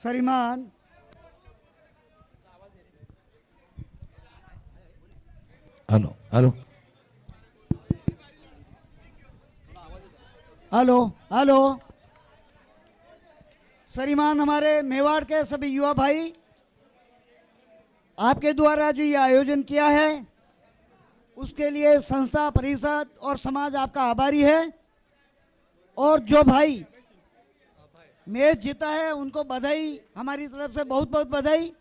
श्रीमान hello hello hello hello श्रीमान, हमारे मेवाड़ के सभी युवा भाई, आपके द्वारा जो ये आयोजन किया है उसके लिए संस्था, परिषद और समाज आपका आभारी है। और जो भाई मैच जीता है उनको बधाई, हमारी तरफ से बहुत बहुत बधाई।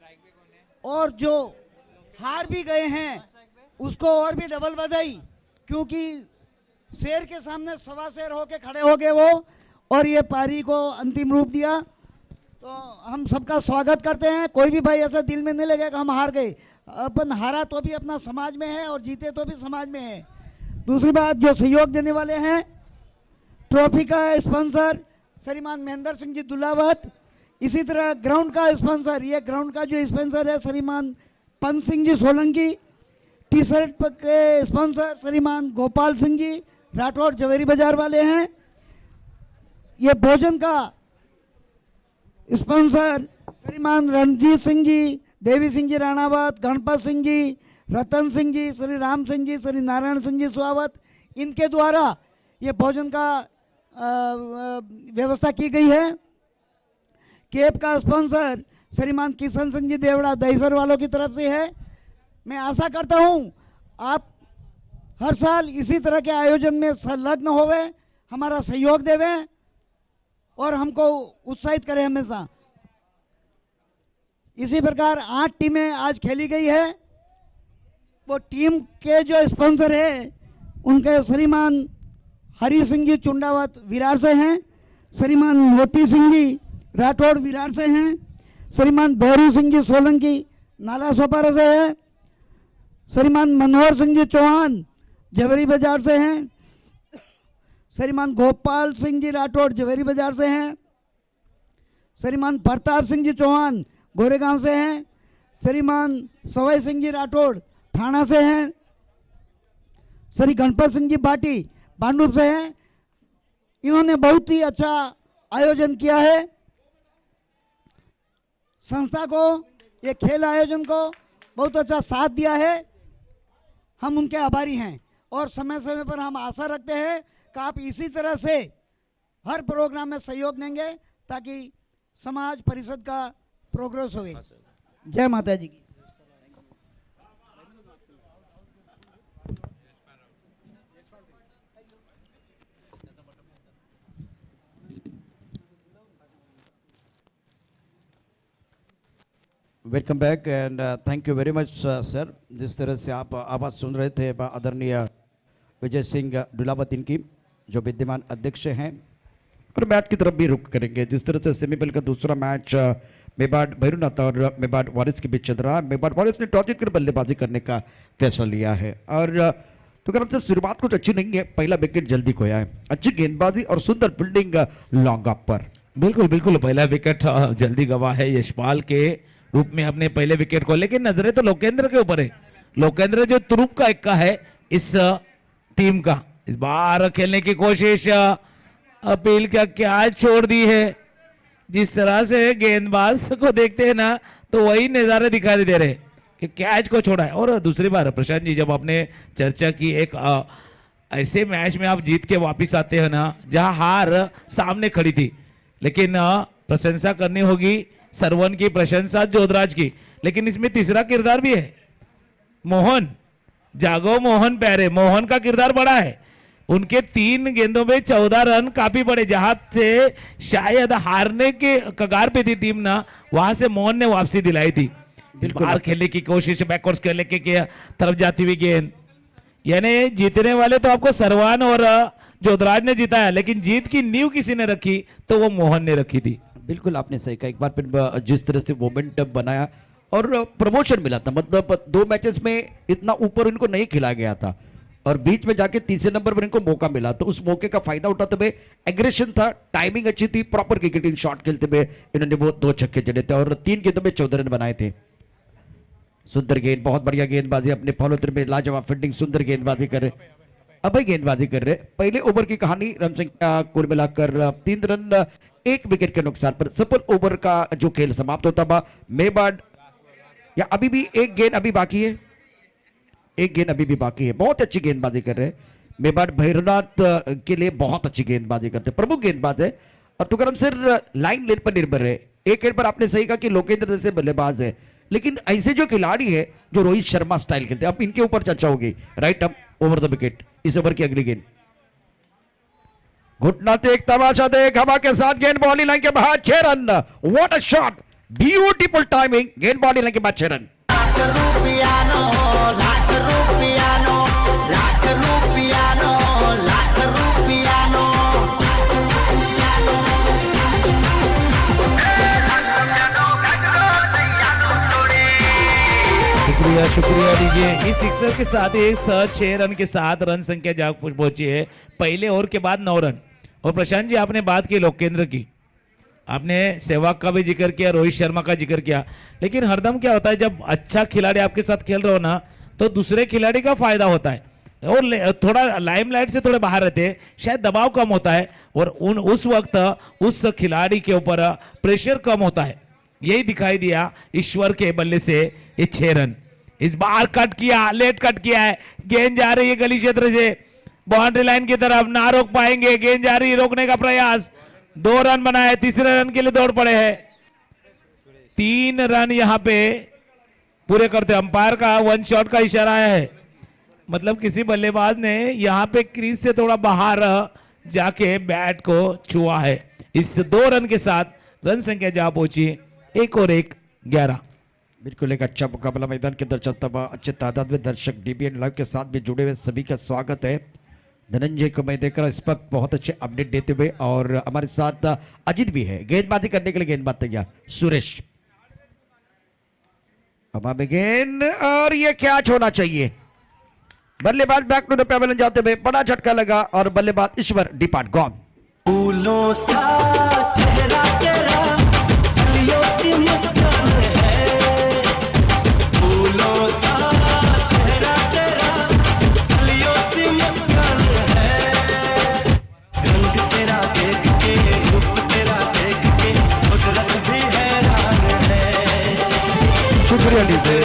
और जो हार भी गए हैं उसको और भी डबल बधाई, क्योंकि शेर के सामने सवा शेर होके खड़े हो गए वो, और ये पारी को अंतिम रूप दिया। तो हम सबका स्वागत करते हैं। कोई भी भाई ऐसा दिल में नहीं लगेगा हम हार गए, अपन हारा तो भी अपना समाज में है और जीते तो भी समाज में है। दूसरी बात, जो सहयोग देने वाले हैं, ट्रॉफी का स्पॉन्सर श्रीमान महेंद्र सिंह जी दुलावत, इसी तरह ग्राउंड का स्पॉन्सर, ये ग्राउंड का जो स्पॉन्सर है श्रीमान पंत सिंह जी सोलंकी, टी शर्ट के स्पॉन्सर श्रीमान गोपाल सिंह जी राठौड़ जवेरी बाजार वाले हैं। ये भोजन का स्पॉन्सर श्रीमान रणजीत सिंह जी, देवी सिंह जी राणावत, गणपत सिंह जी, रतन सिंह जी, श्री राम सिंह जी, श्री नारायण सिंह जी सुहावत, इनके द्वारा ये भोजन का व्यवस्था की गई है। केप का स्पॉन्सर श्रीमान किशन सिंह जी देवड़ा दहीसर वालों की तरफ से है। मैं आशा करता हूँ आप हर साल इसी तरह के आयोजन में संलग्न होवे, हमारा सहयोग देवें और हमको उत्साहित करें हमेशा। इसी प्रकार 8 टीमें आज खेली गई है। वो टीम के जो स्पॉन्सर है उनके श्रीमान हरी सिंह जी चुंडावत विरार से हैं, श्रीमान मोती सिंह जी राठौड़ विरार से हैं, श्रीमान भैरू सिंह जी सोलंकी नाला सोपारा से है, श्रीमान मनोहर सिंह जी चौहान जवेरी बाजार से हैं, श्रीमान गोपाल सिंह जी राठौड़ जवेरी बाजार से हैं, श्रीमान प्रताप सिंह जी चौहान गोरेगांव से हैं, श्रीमान सवाई सिंह जी राठौड़ थाना से हैं, श्री गणपत सिंह जी भाटी बांडुप से हैं। इन्होंने बहुत ही अच्छा आयोजन किया है। संस्था को, ये खेल आयोजन को बहुत अच्छा साथ दिया है, हम उनके आभारी हैं। और समय समय पर हम आशा रखते हैं कि आप इसी तरह से हर प्रोग्राम में सहयोग देंगे ताकि समाज परिषद का प्रोग्रेस हो। जय माता जी की। Welcome back and thank you very much sir. जिस तरह से आप आवाज़ सुन रहे थे आदरणीय विजय सिंह दुलावत इनकी, जो विद्यमान अध्यक्ष हैं, और मैच की तरफ भी रुख करेंगे। जिस तरह से सेमीफाइनल का दूसरा मैच मेवाड़ भैरूनाथ और मेवाड़ वॉरियर्स के बीच चल रहा है। मेवाड़ वॉरियर्स ने टॉस जीतकर बल्लेबाजी करने का फैसला लिया है और तो अगर हमसे शुरुआत कुछ अच्छी नहीं है, पहला विकेट जल्दी खोया है। अच्छी गेंदबाजी और सुंदर फील्डिंग लॉन्ग ऑफ पर। बिल्कुल बिल्कुल, पहला विकेट जल्दी गवा है यशपाल के रूप में अपने पहले विकेट को, लेकिन नजरें तो लोकेंद्र के ऊपर है। लोकेंद्र जो तुरुप का इक्का है इस टीम का, इस बार खेलने की कोशिश, अपील क्या छोड़ दी है। जिस तरह से गेंदबाज को देखते हैं ना तो वही नजारे दिखाई दे रहे कि कैच को छोड़ा है। और दूसरी बार प्रशांत जी, जब आपने चर्चा की एक ऐसे मैच में आप जीत के वापिस आते हैं ना जहां हार सामने खड़ी थी, लेकिन प्रशंसा करनी होगी सरवन की, प्रशंसा जोधराज की, लेकिन इसमें तीसरा किरदार भी है। मोहन जागो, मोहन प्यारे, मोहन का किरदार बड़ा है। उनके 3 गेंदों में 14 रन काफी बड़े, जहां से शायद हारने के कगार पे थी टीम ना, वहां से मोहन ने वापसी दिलाई थी। बाहर खेलने की कोशिश, बैकवर्ड्स खेलने की तरफ जाती हुई गेंद, यानी जीतने वाले तो आपको सरवान और जोधराज ने जिताया, लेकिन जीत की नींव किसी ने रखी तो वो मोहन ने रखी थी। बिल्कुल आपने सही कहा। एक बार फिर जिस तरह से मोमेंटम बनाया और प्रमोशन मिला था, मतलब 2 मैचेस में इतना ऊपर इनको नहीं खिलाया गया था और बीच में जाके तीसरे नंबर पर इनको मौका मिला, तो उस मौके का फायदा उठाते हुए एग्रेशन था, टाइमिंग अच्छी थी, प्रॉपर क्रिकेटिंग शॉट खेलते हुए इन्होंने वो 2 छक्के जड़े थे और 3 गेंदों में 14 रन बनाए थे। सुंदर गेंद, बहुत बढ़िया गेंदबाजी, अपने फॉलो थ्रू में लाजवाब फील्डिंग, सुंदर गेंदबाजी करे। अभय गेंदबाजी कर रहे। पहले ओवर की कहानी, रन संख्या कुल मिलाकर 3 रन 1 विकेट के नुकसान पर सफल ओवर का जो खेल समाप्त होता बा। मेवाड़ या अभी भी एक गेंद अभी बाकी है, एक गेंद अभी भी बाकी है। बहुत अच्छी गेंदबाजी कर रहे हैं मेवाड़, भैरवनाथ के लिए बहुत अच्छी गेंदबाजी करते हैं, प्रमुख गेंदबाज है। और तुकाराम सर लाइन लेन पर निर्भर है। एक गेंद पर आपने सही कहा कि लोकेंद्र जैसे बल्लेबाज है, लेकिन ऐसे जो खिलाड़ी है जो रोहित शर्मा स्टाइल खेलते हैं, अब इनके ऊपर चर्चा होगी। Right up over the wicket, इस ओवर की अगली गेंद घुटना देख, तमाशा देख, हवा के साथ गेंद बॉलिंग लाइन के बाहर 6 run. What a shot, beautiful timing, गेंद बॉलिंग लाइन के बाद 6 रन। शुक्रिया शुक्रिया दीजिए। इस सिक्सर के साथ एक साथ 6 रन के साथ रन संख्या जा पहुंची है पहले ओवर के बाद 9 रन। और प्रशांत जी आपने बात की लोकेंद्र की, आपने सहवाग का भी जिक्र किया, रोहित शर्मा का जिक्र किया, लेकिन हरदम क्या होता है जब अच्छा खिलाड़ी आपके साथ खेल रहे हो ना तो दूसरे खिलाड़ी का फायदा होता है और थोड़ा लाइमलाइट से थोड़े बाहर रहते हैं, शायद दबाव कम होता है और उस वक्त उस खिलाड़ी के ऊपर प्रेशर कम होता है। यही दिखाई दिया ईश्वर के बल्ले से ये 6 रन। इस बार कट किया, लेट कट किया है, गेंद जा रही है गली क्षेत्र से बाउंड्री लाइन की तरफ, ना रोक पाएंगे, गेंद जा रही है, रोकने का प्रयास, 2 रन बनाए, तीसरे रन के लिए दौड़ पड़े हैं। 3 रन यहां पे पूरे करते, अंपायर का 1 शॉट का इशारा है, मतलब किसी बल्लेबाज ने यहां पे क्रीज से थोड़ा बाहर जाके बैट को छुआ है। इस 2 रन के साथ रन संख्या जा पहुंची 1 और 1 11। बिल्कुल एक अच्छा मुकाबला मैदान के अंदर चलता हुआ, अच्छे तादाद में दर्शक डीबीएन लाइव के साथ भी जुड़े हुए सभी का स्वागत है। धनंजय को मैं देख रहा हूं इस वक्त बहुत अच्छे अपडेट देते हुए, और हमारे साथ अजित भी है गेंदबाजी करने के लिए। गेंदबाज तैयार, सुरेश हवा में गेंद, और ये कैच होना चाहिए। बल्लेबाज बैक टू द पेवेलियन जाते हुए बड़ा झटका लगा और बल्लेबाज ईश्वर डिपार्ट गॉन। फूलों सा चेहरा तेरा, चलियो सी मुस्कान है, फूलों सा चेहरा तेरा, चलियो सी मुस्कान है, रंग तेरा देख के, रूप तेरा देख के, कुदरत भी हैरान है। शुक्रिया लीजिए।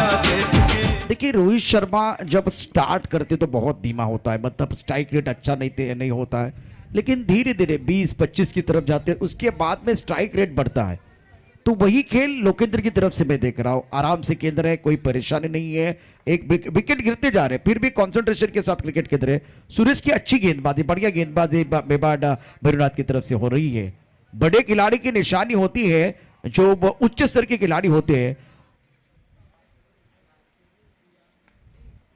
देखिए रोहित शर्मा जब स्टार्ट करते तो बहुत धीमा होता है, मतलब स्ट्राइक रेट अच्छा नहीं होता है, लेकिन धीरे धीरे 20-25 की तरफ जाते हैं, उसके बाद में स्ट्राइक रेट बढ़ता है। तो वही खेल लोकेंद्र की तरफ से मैं देख रहा हूं, आराम से केंद्र है, कोई परेशानी नहीं है, एक विकेट गिरते जा रहे हैं फिर भी कंसंट्रेशन के साथ क्रिकेट खेल रहे हैं। सुरेश की अच्छी गेंदबाजी, बढ़िया गेंदबाजी मेवाड़ भैरवनाथ की तरफ से हो रही है। बड़े खिलाड़ी की निशानी होती है, जो उच्च स्तर के खिलाड़ी होते हैं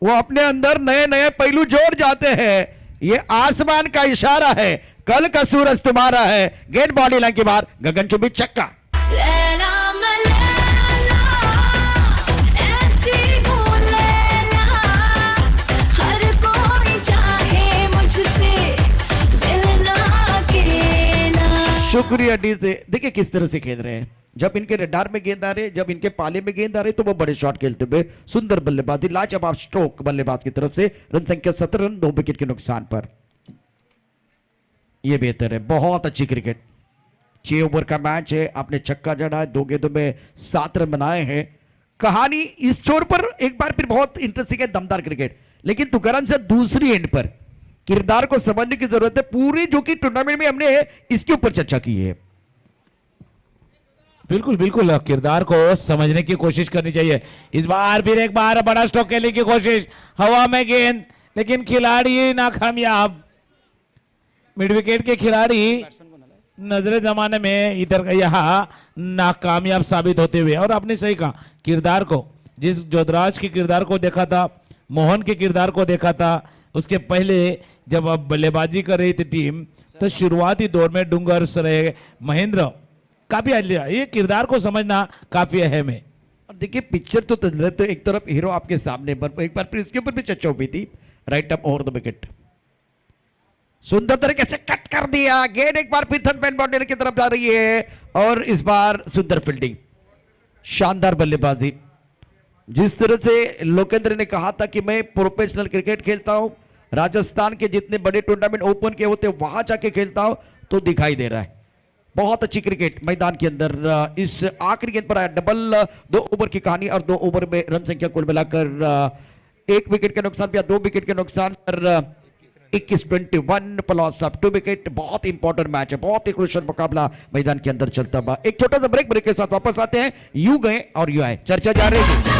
वो अपने अंदर नए नए पहलू जोड़ जाते हैं। ये आसमान का इशारा है, कल का सूरज तुम्हारा है। गेंद बॉडी लाइन के बाहर, गगनचुंबी छक्का। शुक्रिया डी से। देखिए किस तरह से खेल रहे हैं, जब इनके रडार में गेंद आ रहे, जब इनके पाले में गेंद आ रहे तो वो बड़े शॉट खेलते हुए सुंदर बल्लेबाजी, लाजवाब स्ट्रोक बल्लेबाज की तरफ से। रन संख्या 17 रन 2 विकेट के नुकसान पर। ये बेहतर है, बहुत अच्छी क्रिकेट। 6 ओवर का मैच है, आपने छक्का जड़ा है, 2 गेंदों में 7 रन बनाए हैं। कहानी इस छोर पर एक बार फिर बहुत इंटरेस्टिंग है, दमदार क्रिकेट। लेकिन तुकाराम सर दूसरी एंड पर किरदार को समझने की जरूरत है। पूरी जो कि टूर्नामेंट में हमने इसके ऊपर चर्चा की है। बिल्कुल बिल्कुल, किरदार को समझने की कोशिश करनी चाहिए। इस बार फिर एक बार बड़ा स्ट्रोक खेलने की कोशिश, हवा में गेंद, लेकिन खिलाड़ी नाकामयाब। मिड विकेट के खिलाड़ी नजरे जमाने में इधर यहाँ नाकामयाब साबित होते हुए। और आपने सही कहा, किरदार को, जिस जोधराज के किरदार को देखा था, मोहन के किरदार को देखा था, उसके पहले जब अब बल्लेबाजी कर रही थी टीम तो शुरुआती दौर में डूंगर सरे महेंद्र काफी, ये किरदार को समझना काफी अहम है। और देखिए पिक्चर तो एक तरफ हीरो आपके सामने, पर एक बार फिर इसके ऊपर भी चर्चा हुई थी। Right up over the wicket, सुंदर तरीके से कट कर दिया। गेंद एक बार फिर थर्ड मैन बाउंड्री की तरफ जा रही है और इस बार सुंदर फील्डिंग, शानदार बल्लेबाजी। जिस तरह से लोकेंद्र ने कहा था कि मैं प्रोफेशनल क्रिकेट खेलता हूं, राजस्थान के जितने बड़े टूर्नामेंट ओपन के होते हैं वहां जाके खेलता हो तो दिखाई दे रहा है। बहुत अच्छी क्रिकेट मैदान के अंदर इस आखिरी गेंद पर आया डबल। 2 ओवर की कहानी और 2 ओवर में रन संख्या कुल मिलाकर 1 विकेट के नुकसान या 2 विकेट के नुकसान पर 21-21 प्लस ऑफ 2 विकेट। बहुत इंपॉर्टेंट मैच है, बहुत ही क्रूशियल मुकाबला मैदान के अंदर चलता हुआ। एक छोटा सा ब्रेक के साथ वापस आते हैं। यू गए और यू आए, चर्चा जा रही है।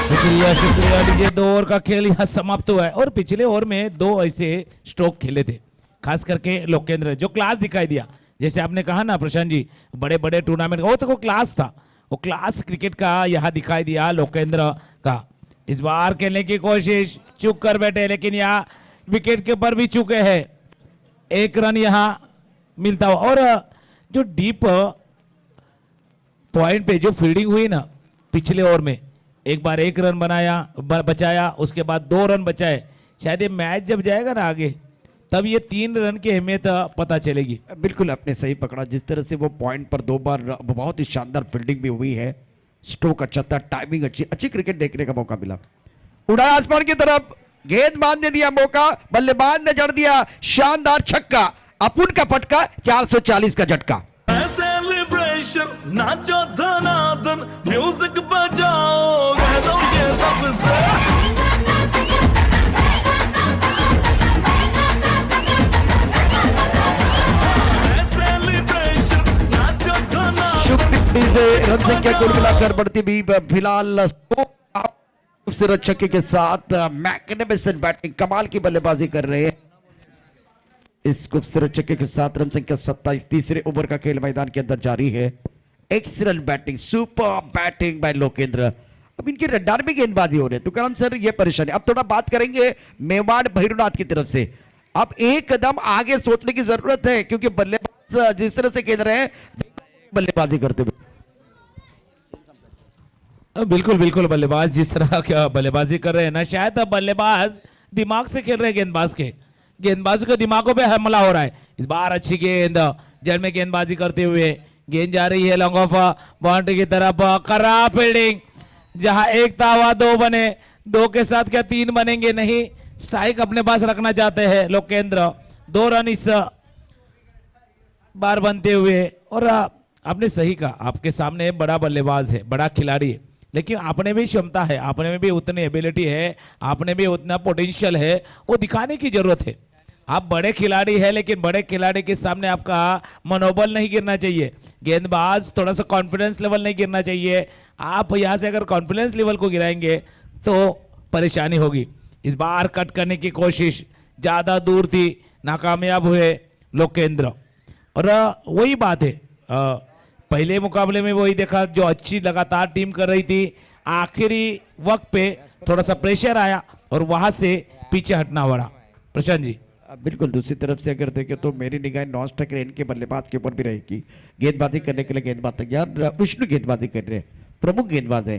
शुक्रिया शुक्रिया लीजिए। 2 ओवर का खेल यहाँ समाप्त हुआ है और पिछले ओवर में 2 ऐसे स्ट्रोक खेले थे, खास करके लोकेंद्र जो क्लास दिखाई दिया। जैसे आपने कहा ना प्रशांत जी, बड़े बड़े टूर्नामेंट वो तो वो क्लास था, वो क्लास क्रिकेट का यहाँ दिखाई दिया लोकेंद्र का। इस बार खेलने की कोशिश, चूक कर बैठे, लेकिन यहाँ विकेट के ऊपर भी चूके हैं। 1 रन यहाँ मिलता हुआ और जो डीप पॉइंट पे जो फील्डिंग हुई ना पिछले ओवर में, एक बार 1 रन बचाया, उसके बाद 2 रन बचाए। शायद ये मैच जब जाएगा ना आगे तब ये 3 रन की अहमियत पता चलेगी। बिल्कुल आपने सही पकड़ा, जिस तरह से वो पॉइंट पर 2 बार बहुत ही शानदार फील्डिंग भी हुई है, स्ट्रोक अच्छा था, टाइमिंग अच्छी क्रिकेट देखने का मौका मिला। उड़ाया आसमान की तरफ, गेंदबाज ने दिया मौका, बल्लेबाज ने जड़ दिया शानदार छक्का, अपुन का पटका, 440 का झटका। सेलिब्रेशन नाचो धनाधन, म्यूजिक बजाओ, कह दो ये सबसे। रन संख्या कुल मिलाकर बढ़ती भी फिलहाल खूबसूरत छक्के के साथ मैग्निफिसेंट बैटिंग, कमाल की बल्लेबाजी कर रहे हैं। इस खूबसूरत छक्के के साथ रन संख्या 27। तीसरे ओवर का खेल मैदान के अंदर जारी है। Excellent batting, super batting bye Lokendra. अब इनके रडार में गेंदबाजी हो रही है, तुकाराम सर ये परेशानी। अब थोड़ा बात करेंगे मेवाड़ भैरवनाथ की तरफ से। अब एक कदम आगे सोचने की जरूरत है, क्योंकि बल्लेबाज जिस तरह से खेल रहे हैं बल्लेबाजी करते हुए। बिल्कुल बिल्कुल, बल्लेबाज जिस तरह क्या बल्लेबाजी कर रहे हैं ना, शायद अब बल्लेबाज दिमाग से खेल रहे हैं, गेंदबाज के दिमागों पे हमला हो रहा है। इस बार अच्छी गेंद जड़ में गेंदबाजी करते हुए, गेंद जा रही है लॉन्ग ऑफ बाउंड्री की तरफ। खराब फील्डिंग, जहां 1 था वहां 2 बने, 2 के साथ क्या 3 बनेंगे? नहीं, स्ट्राइक अपने पास रखना चाहते हैं लोकेंद्र। 2 रन इस बार बनते हुए। और आपने सही कहा, आपके सामने बड़ा बल्लेबाज है, बड़ा खिलाड़ी है, लेकिन आपने भी क्षमता है, आपने में भी उतनी एबिलिटी है, आपने भी उतना पोटेंशियल है, वो दिखाने की जरूरत है। आप बड़े खिलाड़ी हैं, लेकिन बड़े खिलाड़ी के सामने आपका मनोबल नहीं गिरना चाहिए। गेंदबाज थोड़ा सा कॉन्फिडेंस लेवल नहीं गिरना चाहिए। आप यहां से अगर कॉन्फिडेंस लेवल को गिराएंगे तो परेशानी होगी। इस बार कट करने की कोशिश ज्यादा दूर थी, नाकामयाब हुए लोकेंद्र। और वही बात है, पहले मुकाबले में वही देखा, जो अच्छी लगातार टीम कर रही थी, आखिरी वक्त पे थोड़ा सा प्रेशर आया और वहां से पीछे हटना पड़ा। प्रशांत जी बिल्कुल, दूसरी तरफ से अगर देखें तो मेरी निगाह नॉन स्ट्राइकर इनके बल्लेबाज के ऊपर भी रहेगी। गेंदबाजी करने के लिए गेंदबाज तैयार, विष्णु गेंदबाजी कर रहे हैं, प्रमुख गेंदबाज है।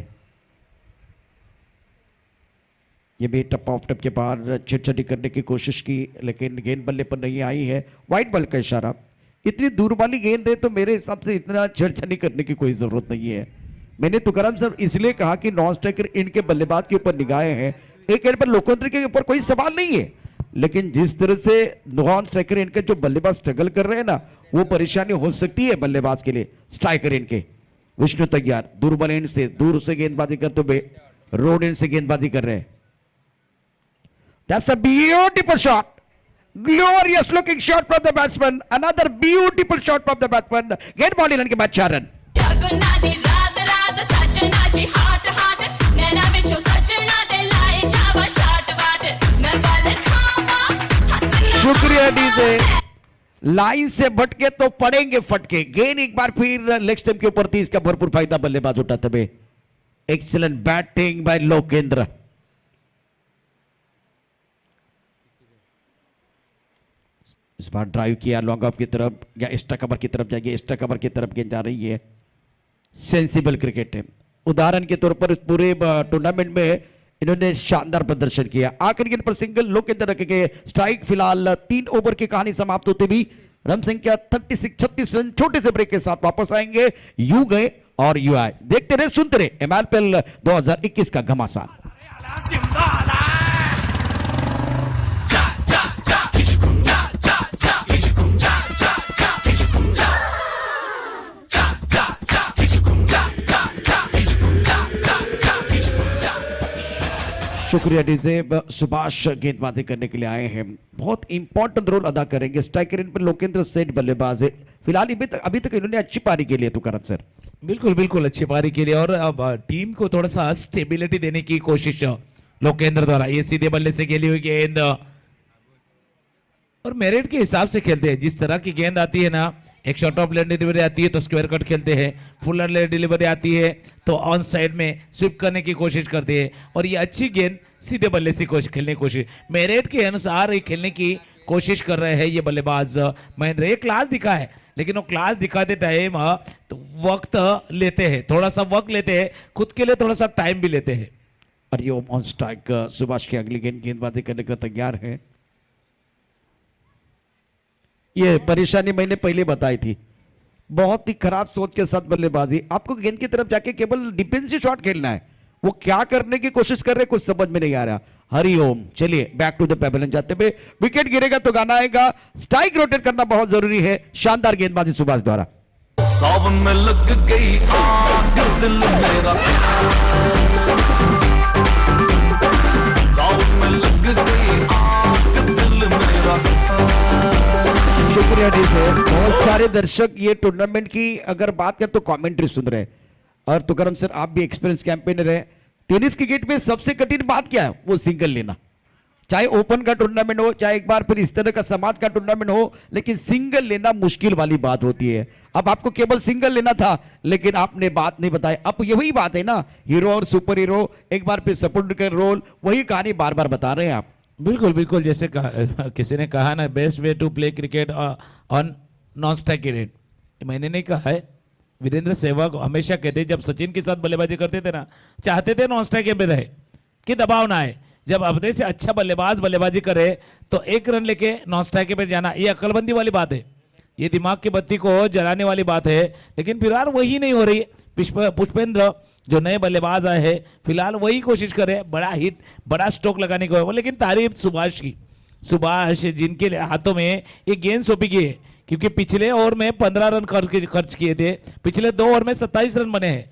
ये भी टप ऑफ टप के बाहर चिड़चिड़ी करने की कोशिश की, लेकिन गेंद बल्ले पर नहीं आई है। वाइट बॉल का इशारा। इतनी दूर वाली गेंद है तो मेरे हिसाब से इतना छेड़छाड़ी करने की कोई जरूरत नहीं है। मैंने तुकाराम साहब इसलिए कहा कि नॉन स्ट्राइकर इनके बल्लेबाज के ऊपर निगाहें हैं, एक एंड पर लोकेंद्र के ऊपर कोई सवाल नहीं है, लेकिन जिस तरह से नॉन स्ट्राइकर इनके जो बल्लेबाज स्ट्रगल कर रहे हैं ना, वो परेशानी हो सकती है बल्लेबाज के लिए। स्ट्राइकर इनके विष्णु तैयार, दूर बल एंड से दूर से गेंदबाजी करते हुए रोड एंड से गेंदबाजी कर रहे हैं। That's a beautiful shot, glorious looking shot from the batsman, another beautiful shot from the batsman. Get ball in के बाद 4 रन। शुक्रिया दीजिए। लाइन से भटके तो पड़ेंगे फटके। गेंद एक बार फिर लेग स्टंप के ऊपर थी, इसका भरपूर फायदा बल्लेबाज उठाते हुए। Excellent batting bye Lokendra. इस बार ड्राइव किया लॉन्ग ऑफ की तरफ या एक्स्ट्रा कवर की तरफ जाएगी, एक्स्ट्रा कवर की तरफ गेंद जा रही है। सेंसिबल क्रिकेट है। उदाहरण के तौर पर इस पूरे टूर्नामेंट में इन्होंने शानदार प्रदर्शन किया। आखिरी गेंद पर सिंगल लोकेंद्र रखे गए, स्ट्राइक। फिलहाल 3 ओवर की कहानी समाप्त होते भी रन संख्या 36 रन छोटे से ब्रेक के साथ वापस आएंगे। यू गए और यू आए। देखते रहे सुनते रहे MRPL 2021 का घमासान। शुक्रिया डीजे। सुभाष गेंदबाजी करने के लिए आए हैं, बहुत इंपॉर्टेंट रोल अदा करेंगे। स्ट्राइकर इन पर लोकेंद्र सेठ बल्लेबाज है। फिलहाल अभी तक इन्होंने अच्छी पारी के लिए तो करत सर। बिल्कुल बिल्कुल अच्छी पारी के लिए और अब टीम को थोड़ा सा स्टेबिलिटी देने की कोशिश लोकेंद्र द्वारा। ये सीधे बल्ले से खेली हुई गेंद और मेरिट के हिसाब से खेलते हैं। जिस तरह की गेंद आती है ना, एक शॉर्ट ऑफ लेन डिलीवरी आती है तो स्क्वायर कट खेलते हैं, फुलर लेन डिलीवरी आती है तो ऑन साइड में स्विप करने की कोशिश करते हैं और ये अच्छी गेंद सीधे बल्ले से खेलने की कोशिश, मेरिट के अनुसार खेलने की कोशिश कर रहे हैं ये बल्लेबाज महेंद्र। ये क्लास दिखा है लेकिन वो क्लास दिखाते टाइम तो वक्त लेते हैं, थोड़ा सा वक्त लेते हैं, खुद के लिए थोड़ा सा टाइम भी लेते हैं। और ये ऑन स्ट्राइक सुभाष की अगली गेंदबाजी करने का तैयार है। ये परेशानी मैंने पहले बताई थी, बहुत ही खराब सोच के साथ बल्लेबाजी। आपको गेंद की तरफ जाके केवल डिफेंसिव शॉट खेलना है, वो क्या करने की कोशिश कर रहे कुछ समझ में नहीं आ रहा। हरिओम। चलिए बैक टू द पेवेलियन जाते हुए, विकेट गिरेगा तो गाना आएगा। स्ट्राइक रोटेट करना बहुत जरूरी है। शानदार गेंदबाजी सुभाष द्वारा। सावन में लग गई आग दिल मेरा, सावन में लग गई आग दिल मेरा। शुक्रिया जी से। बहुत सारे दर्शक ये टूर्नामेंट की अगर बात करें तो कमेंट्री सुन रहे हैं और तुकरम सर आप भी एक्सपीरियंस कैंपेनर है। टेनिस क्रिकेट में सबसे कठिन बात क्या है? वो सिंगल लेना। चाहे ओपन का टूर्नामेंट हो, चाहे एक बार फिर इस तरह का समाज का टूर्नामेंट हो, लेकिन सिंगल लेना मुश्किल वाली बात होती है। अब आपको केवल सिंगल लेना था लेकिन आपने बात नहीं बताई। अब यही बात है ना, हीरो और सुपर हीरो, एक बार फिर सपोर्ट का रोल, वही कहानी बार बार बता रहे हैं आप। बिल्कुल बिल्कुल, जैसे किसी ने कहा ना, best way to play cricket on non strike cricket. मैंने नहीं कहा है, वीरेंद्र सहवाग हमेशा कहते जब सचिन के साथ बल्लेबाजी करते थे ना, चाहते थे नॉन स्ट्राइक में रहे कि दबाव ना आए। जब अपने से अच्छा बल्लेबाज बल्लेबाजी करे तो एक रन लेके नॉन स्ट्राइक पे जाना, ये अक्लबंदी वाली बात है, ये दिमाग की बत्ती को जलाने वाली बात है। लेकिन फिलहाल वही नहीं हो रही। पुष्पेंद्र जो नए बल्लेबाज आए हैं फिलहाल वही कोशिश करे, बड़ा हिट बड़ा स्ट्रोक लगाने को। लेकिन तारीफ सुभाष की, सुभाष जिनके हाथों में ये गेंद सौंपी गई है, क्योंकि पिछले ओवर में 15 रन खर्च किए थे, पिछले 2 ओवर में 27 रन बने हैं।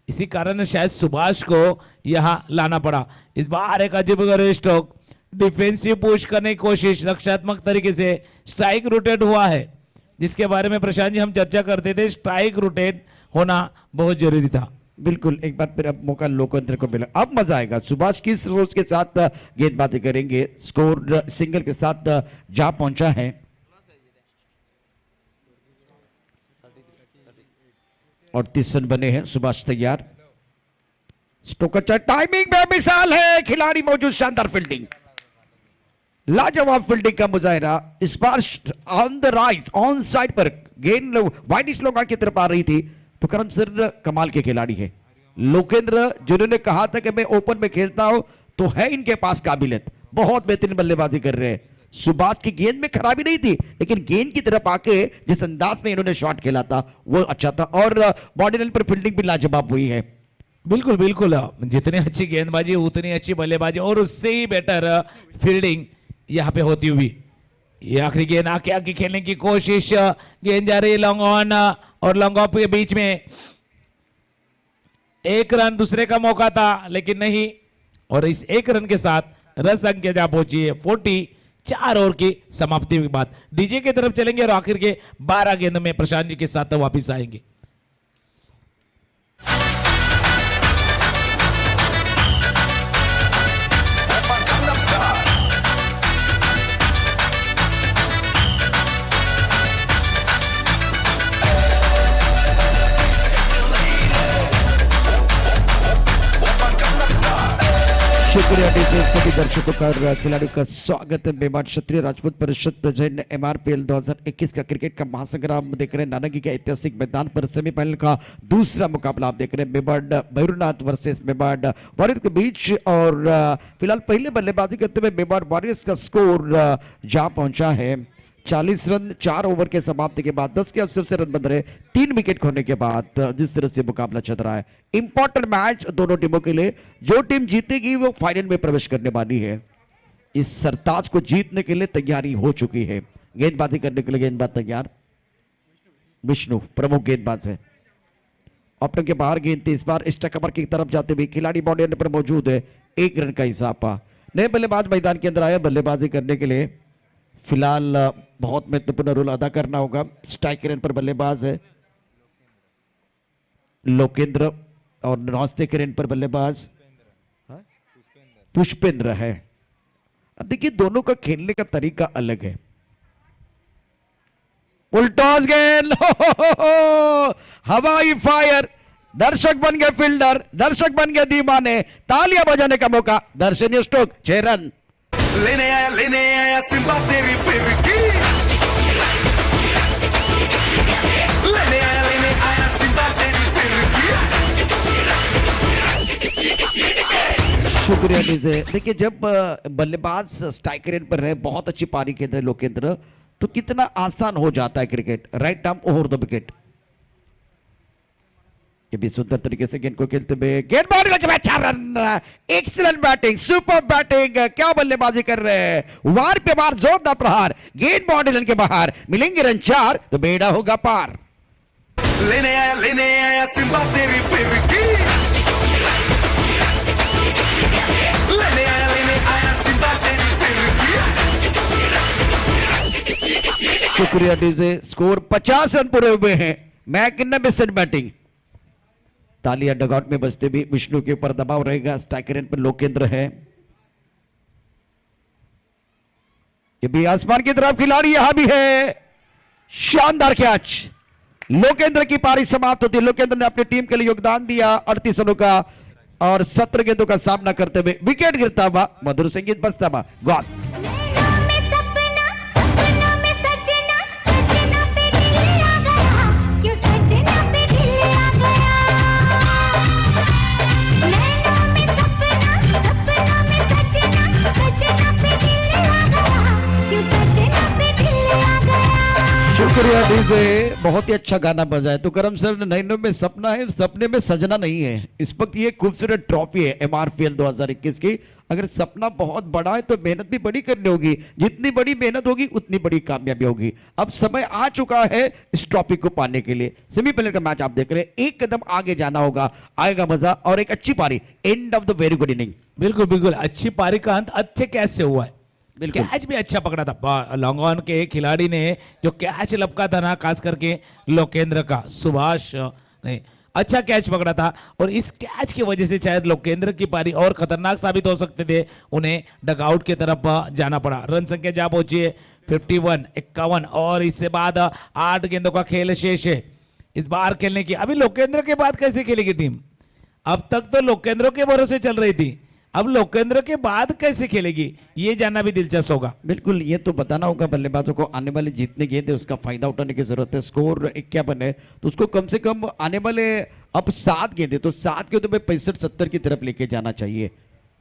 इसी कारण शायद सुभाष को यहां लाना पड़ा। इस बार एक अजीबोगरीब स्ट्रोक, डिफेंसिव पुश करने की कोशिश, रक्षात्मक तरीके से स्ट्राइक रोटेट हुआ है, जिसके बारे में प्रशांत जी हम चर्चा करते थे। स्ट्राइक रोटेट होना बहुत जरूरी था। बिल्कुल, एक बार फिर अब मौका लोकेंद्र को मिला, अब मजा आएगा। सुभाष किस रोज के साथ गेंदबाजी करेंगे, स्कोर सिंगल के साथ जा पहुंचा है और 30 रन बने हैं। सुभाष तैयार, स्ट्रोक अच्छा, टाइमिंग में मिसाल है, खिलाड़ी मौजूद, शानदार फील्डिंग, लाजवाब फील्डिंग का मुजाहिरा। इस बार on the rise, on side पर गेंद वाइड स्लोगान की तरफ आ रही थी। तो करम सर कमाल के खिलाड़ी है लोकेंद्र, जिन्होंने कहा था कि मैं ओपन में खेलता हूं, तो है इनके पास काबिलियत, बहुत बेहतरीन बल्लेबाजी कर रहे हैं। सुभाष की गेंद में खराबी नहीं थी, लेकिन गेंद की तरफ आके जिस अंदाज में इन्होंने शॉट खेला था वो अच्छा था और बॉडी लाइन पर फील्डिंग भी लाजवाब हुई है। बिल्कुल बिल्कुल, जितनी अच्छी गेंदबाजी उतनी अच्छी बल्लेबाजी और उससे ही बेटर फील्डिंग यहाँ पे होती हुई। ये आखिरी गेंद आके आगे खेलने की कोशिश, गेंद जा रही है लॉन्ग ऑन और लॉन्ग ऑफ के बीच में, एक रन दूसरे का मौका था लेकिन नहीं, और इस एक रन के साथ रन संख्या जा पहुंची है 40। 4 ओवर की समाप्ति के बाद डीजे की तरफ चलेंगे और आखिर के 12 गेंदों में प्रशांत जी के साथ वापिस आएंगे। शुक्रिया डीजे, सभी दर्शकों का खिलाड़ियों का स्वागत है। मेवाड़ क्षत्रिय राजपूत परिषद प्रेजेंट MRPL 2021 का क्रिकेट का महासंग्राम देख रहे हैं। नानगी के ऐतिहासिक मैदान पर सेमीफाइनल का दूसरा मुकाबला आप देख रहे हैं, मेवाड़ भैरवनाथ वर्सेस मेवाड़ वॉरियर्स के बीच। और फिलहाल पहले बल्लेबाजी करते हुए मेवाड़ वॉरियर्स का स्कोर जहां पहुंचा है 40 रन 4 ओवर के समाप्ति के बाद 10 के 80 से रन बन रहे, 3 विकेट खोने के बाद जिस तरह से मुकाबला चल रहा है, इंपॉर्टेंट मैच दोनों टीमों के लिए। जो टीम जीतेगी वो फाइनल में प्रवेश करने वाली है। इस सरताज को जीतने के लिए तैयारी हो चुकी है। गेंदबाजी करने के लिए गेंदबाज तैयार, विष्णु प्रमुख गेंदबाज है। ओपनर के बाहर गेंद थी, इस बार स्टक कवर की तरफ जाते हुए खिलाड़ी बाउंड्री पर मौजूद है, 1 रन का इजाफा। नए बल्लेबाज मैदान के अंदर आए बल्लेबाजी करने के लिए। फिलहाल बहुत महत्वपूर्ण रोल अदा करना होगा। स्ट्राइक रेन पर बल्लेबाज है लोकेंद्र और नॉन-स्ट्राइक रेन पर बल्लेबाज पुष्पेंद्र है। अब देखिए दोनों का खेलने का तरीका अलग है। उल्टॉस गेंद, हवाई फायर, दर्शक बन गए फील्डर, दर्शक बन गए दीवाने, तालियां बजाने का मौका। दर्शनीय स्ट्रोक, 6 रन। लेने आया सिम्बा तेरी फिरकी, लेने आया सिम्बा तेरी फिरकी। शुक्रिया डीजे। देखिए जब बल्लेबाज स्ट्राइक रेन पर है, बहुत अच्छी पारी के अंदर लोकेंद्र, तो कितना आसान हो जाता है cricket. Right arm over the wicket, ये भी सुंदर तरीके से गेंद को खेलते हुए गेंद बाउंड्री लगे, 4 run. Excellent batting, super batting, क्या बल्लेबाजी कर रहे हैं। वार पे वार, जोरदार प्रहार, गेंद बाउंड्री लाइन के बाहर, मिलेंगे रन 4 तो बेड़ा होगा पार। लेने आया सिम्बा तेरी फिरकी, लेने आया सिम्बा तेरी फिरकी। शुक्रिया डीजे। स्कोर 50 रन पूरे हुए हैं, मैग्निफिसेंट बैटिंग। तालियां डगआउट में बजते भी विष्णु के ऊपर दबाव रहेगा। स्ट्राइक रेन पर लोकेंद्र है, ये भी आसमान की तरफ खिलाड़ी यहां भी है। शानदार कैच, लोकेंद्र की पारी समाप्त होती है। लोकेंद्र ने अपनी टीम के लिए योगदान दिया 38 रनों का और 17 गेंदों का सामना करते हुए विकेट गिरता हुआ, मधुर संगीत बजता हुआ। गॉड शुक्रिया डीजे, बहुत ही अच्छा गाना बजा है। तो करम सर, नैनों में सपना है, सपने में सजना नहीं है। इस वक्त ये खूबसूरत ट्रॉफी है MRPL 2021 की। अगर सपना बहुत बड़ा है तो मेहनत भी बड़ी करनी होगी, जितनी बड़ी मेहनत होगी उतनी बड़ी कामयाबी होगी। अब समय आ चुका है इस ट्रॉफी को पाने के लिए। सेमीफाइनल का मैच आप देख रहे हैं, एक कदम आगे जाना होगा, आएगा मजा और एक अच्छी पारी। End of the very good inning. बिल्कुल बिल्कुल, अच्छी पारी का अंत अच्छे कैच से हुआ है। बिल्कुल। कैच भी अच्छा पकड़ा था लॉन्ग ऑन के खिलाड़ी ने, जो कैच लपका था ना, खास करके लोकेंद्र का, सुभाष ने अच्छा कैच पकड़ा था। और इस कैच की वजह से शायद लोकेंद्र की पारी और खतरनाक साबित हो सकते थे, उन्हें डगआउट की तरफ जाना पड़ा। रन संख्या जा पहुंची है 51, 51 और इससे बाद 8 गेंदों का खेल शेष है इस बार खेलने की। अभी लोकेंद्र के बाद कैसे खेलेगी टीम? अब तक तो लोकेंद्र के भरोसे चल रही थी, अब लोकेंद्र के बाद कैसे खेलेगी, ये जानना भी दिलचस्प होगा। बिल्कुल, ये तो बताना होगा बल्लेबाजों को। आने वाले जितने गेंद है उसका फायदा उठाने की जरूरत है। स्कोर 51 है तो उसको कम से कम आने वाले अब 7 गेंद है तो 7 गेंदों में 65-70 की तरफ लेके जाना चाहिए,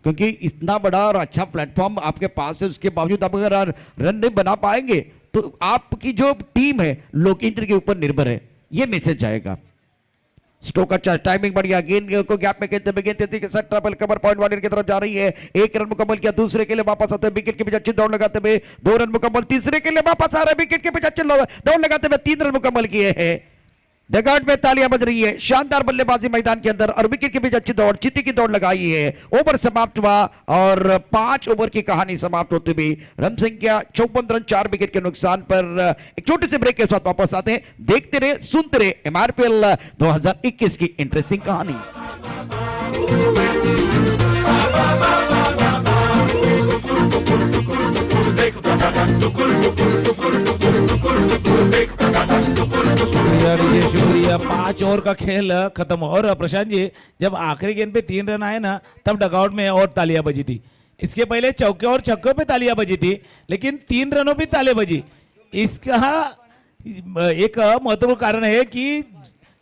क्योंकि इतना बड़ा और अच्छा प्लेटफॉर्म आपके पास है। उसके बावजूद आप अगर रन नहीं बना पाएंगे तो आपकी जो टीम है लोकेंद्र के ऊपर निर्भर है, ये मैसेज जाएगा। स्ट्रोक अच्छा, टाइमिंग बढ़िया, गेंद को गैप में खेलते हुए गेंद ट्रबल कवर पॉइंट वाले की तरफ जा रही है। 1 रन मुकम्मल किया, दूसरे के लिए वापस आते हैं, विकेट के पीछे अच्छी दौड़ लगाते हुए 2 रन मुकम्मल, तीसरे के लिए वापस आ रहे हैं, विकेट के पीछे अच्छी दौड़ लगाते हुए 3 रन मुकम्मल किए हैं। डगआउट में तालियां बज रही है, शानदार बल्लेबाजी मैदान के अंदर और विकेट के बीच अच्छी दौड़, चीती की दौड़ लगाई है। ओवर समाप्त हुआ और 5 ओवर की कहानी समाप्त होती हुई रन संख्या 54 रन 4 विकेट के नुकसान पर एक छोटे से ब्रेक के साथ वापस आते हैं। देखते रहे, सुनते रहे MRPL 2021 की इंटरेस्टिंग कहानी। शुक्रिया। 5 ओवर का खेल खत्म। और प्रशांत जी, जब आखिरी गेंद पे 3 रन आए ना, तब डगआउट में और तालियां बजी थी। इसके पहले चौके और छक्कों पे तालियां बजी थी, लेकिन 3 रनों पे तालियां बजी। इसका एक महत्वपूर्ण कारण है कि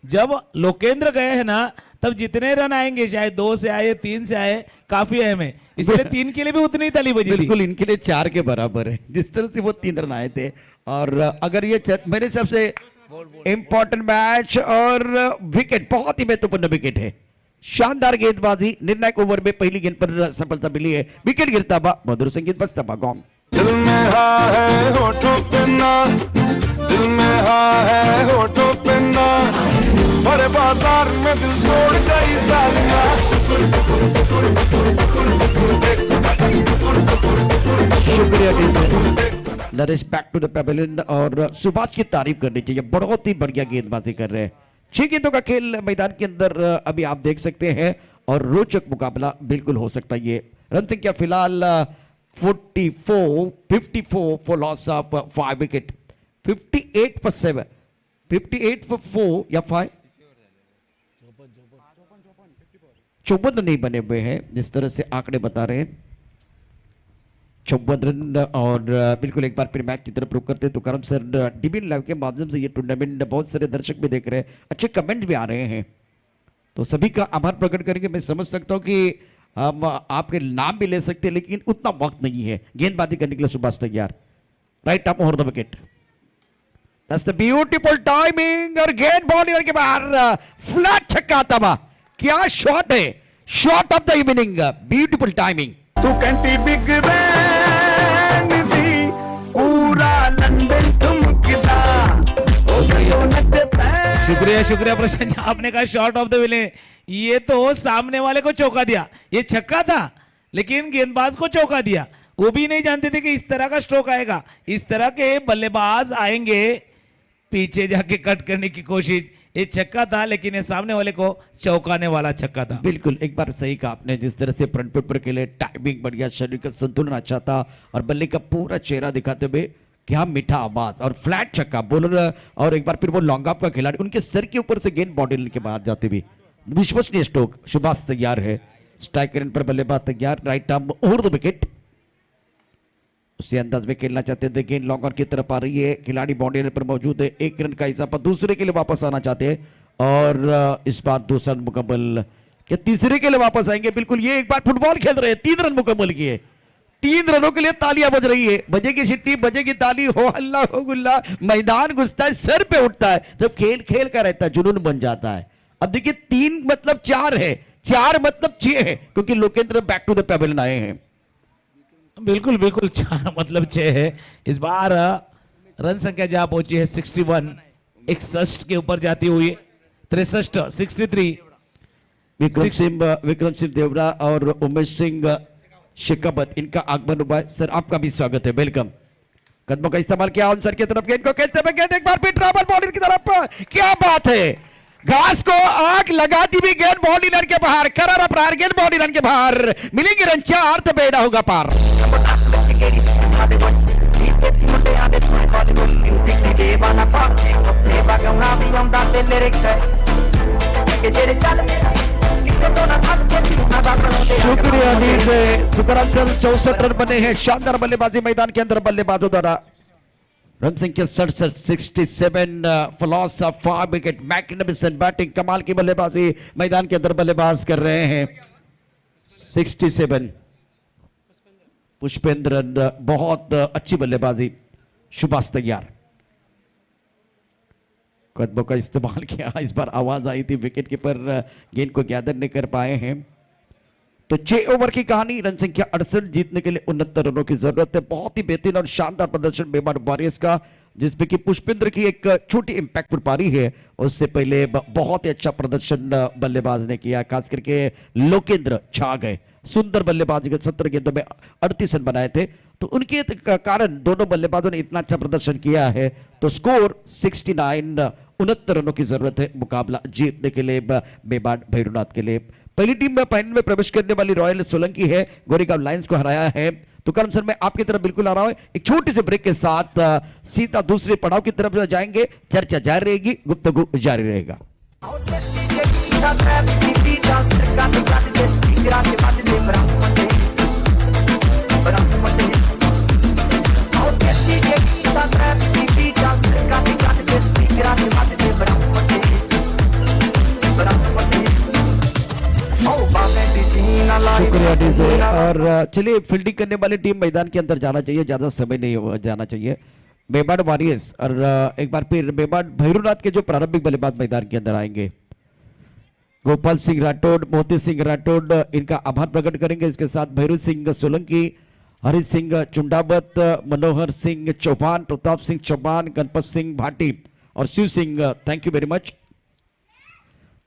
जब लोकेंद्र गए हैं ना, तब जितने रन आएंगे, चाहे 2 से आए 3 से आए, काफी है हमें, इसलिए 3 के लिए भी उतनी ही ताली बजी थी। बिल्कुल इनके लिए 4 के बराबर है, जिस तरह से वो 3 रन आए थे। और अगर ये मेरे हिसाब से इंपॉर्टेंट मैच और विकेट, बहुत ही महत्वपूर्ण विकेट है, शानदार गेंदबाजी, निर्णायक ओवर में पहली गेंद पर सफलता मिली है, विकेट गिरता बा, मधुर संगीत बजता बा, गॉन्ग। दिल में हाँ है होठों पे ना, दिल में हाँ है होठों पे ना, भरे बाजार में दिल तोड़ गई सालिया। शुक्रिया Naresh, back to the pavilion. और सुभाष की तारीफ करनी चाहिए, बहुत ही बढ़िया गेंदबाजी कर रहे हैं। 6 गेंदों का खेल मैदान के अंदर अभी आप देख सकते हैं और रोचक मुकाबला बिल्कुल हो सकता है। ये रन संख्या फिलहाल 54 for loss of 5 wicket, 58 for 7, 58 for 4 या 5, 54 नहीं बने हुए हैं जिस तरह से आंकड़े बता रहे हैं, 54 रन। और बिल्कुल एक बार फिर मैच की तरफ रुक करते हैं तो करम सर, डीबीएन लाइव के माध्यम से ये टूर्नामेंट बहुत सारे दर्शक भी देख रहे हैं, अच्छे कमेंट भी आ रहे हैं, तो सभी का आभार प्रकट करेंगे। मैं समझ सकता हूं कि हम आपके नाम भी ले सकते हैं, लेकिन उतना वक्त नहीं है गेंदबाजी करने के लिए। सुभाष तैयार, right up over the wicket, that's the beautiful timing, और गेंद बॉलर के बाहर फ्लैट छक्का तबा, क्या शॉट है, shot of the evening, beautiful timing. तू कंटी बिग बैन दी, पूरा लंदन ठुमकदा, ओ गयो नच पैन। शुक्रिया शुक्रिया प्रशांत, आपने कहा शॉट ऑफ द विले, ये तो सामने वाले को चौका दिया, ये छक्का था लेकिन गेंदबाज को चौका दिया। वो भी नहीं जानते थे कि इस तरह का स्ट्रोक आएगा, इस तरह के बल्लेबाज आएंगे, पीछे जाके कट करने की कोशिश, ये छक्का था लेकिन ये सामने वाले को चौकाने वाला छक्का था। बिल्कुल एक बार सही कहा आपने, जिस तरह से फ्रंट फुट पर खेले, टाइमिंग बढ़िया, शरीर का संतुलन अच्छा था, और बल्ले का पूरा चेहरा दिखाते हुए क्या मीठा आवाज और फ्लैट छक्का बोलर। और एक बार फिर वो लॉन्ग ऑफ का खिलाड़ी, उनके सर के ऊपर से गेंद बॉडी के बाहर जाते हुए, विश्वसनीय स्ट्रोक। सुभाष तैयार है, स्ट्राइक रेंज पर बल्लेबाज तैयार, right arm over the wicket, उसी अंदाज में खेलना चाहते थे। गेंद लॉन्ग ऑन की तरफ आ रही है, खिलाड़ी बाउंड्री पर मौजूद है, 1 रन का इजाफा, दूसरे के लिए वापस आना चाहते हैं, और इस बार 2 रन मुकम्मल, क्या तीसरे के लिए वापस आएंगे? बिल्कुल, ये एक बार फुटबॉल खेल रहे हैं, 3 रन मुकम्मल किए, 3 रनों के लिए तालियां बज रही है, बजेगी सिट्टी, बजेगी ताली, हो हल्ला हो गुल्ला, मैदान घुसता है, सर पे उठता है, जब खेल खेल का रहता है जुनून बन जाता है। अब देखिए 3 मतलब 4 है, 4 मतलब 6 है, क्योंकि Lokendra back to the pavilion आए हैं। बिल्कुल बिल्कुल, 4 मतलब 6 है। इस बार रन संख्या जहां पहुंची है 61, 61 के ऊपर जाती हुई 63, 63। विक्रम सिंह देवरा और उमेश सिंह शेखावत, इनका आगमन हुआ है। सर आपका भी स्वागत है, वेलकम। कदमों का इस्तेमाल किया आंसर की तरफ, गेंद को खेलते हुए गेंद एक बार फिर ट्रैवल बॉलर की तरफ, क्या बात है, घास को आग लगाती हुई गेंद बॉलर के बाहर, करारा प्रहार, गेंद बॉलर के बाहर, मिलेंगे रन 4 तो बेड़ा होगा पार। शुक्रिया नील से तुकाराम सर, 64 रन बने हैं, शानदार बल्लेबाजी मैदान के अंदर बल्लेबाजों द्वारा। रन संख्या 67, 67 for loss of 5 wicket, magnificent batting, कमाल की बल्लेबाजी मैदान के अंदर बल्लेबाज कर रहे हैं। 67 पुष्पेंद्र, बहुत अच्छी बल्लेबाजी। सुभाष तैयार, कदमों का इस्तेमाल किया, इस बार आवाज आई थी, विकेट कीपर गेंद को गैदर नहीं कर पाए हैं। तो 6 ओवर की कहानी, रन संख्या 68, जीतने के लिए 69 रनों की जरूरत है। बहुत ही बेहतरीन और शानदार प्रदर्शन बेमान वॉरियर्स का, जिसमें कि पुष्पेंद्र की एक छोटी इंपैक्टफुल पारी है, उससे पहले बहुत ही अच्छा प्रदर्शन बल्लेबाज ने किया, खास करके लोकेंद्र छा गए, सुंदर बल्लेबाजी के 17 गेंदों में 38 रन बनाए थे, तो उनके कारण दोनों बल्लेबाजों ने इतना अच्छा प्रदर्शन किया है। तो स्कोर 69, 69 रनों की जरूरत है मुकाबला जीतने के लिए मेवाड़ भैरवनाथ के लिए। पहली टीम में फाइनल में प्रवेश करने वाली रॉयल सोलंकी है, गोरेगांव लायंस को हराया है। तो करम सर, मैं आपकी तरफ बिल्कुल आ रहा हूं, एक छोटी सी ब्रेक के साथ सीधा दूसरे पड़ाव की तरफ जाएंगे, चर्चा जारी रहेगी, गुफ्तगू जारी रहेगा। चलिए फील्डिंग करने वाली टीम मैदान के अंदर जाना चाहिए, ज्यादा समय नहीं जाना चाहिए। मेवाड़ वॉरियर्स और एक बार फिर मेवाड़ भैरूनाथ के जो प्रारंभिक बल्लेबाज मैदान के अंदर आएंगे, गोपाल सिंह राठौड़, मोती सिंह राठौड़ इनका आभार प्रकट करेंगे। इसके साथ भैरू सिंह सोलंकी, हरि सिंह चुंडावत, मनोहर सिंह चौहान, प्रताप सिंह चौहान, गणपत सिंह भाटी और Shiv Singh, thank you very much.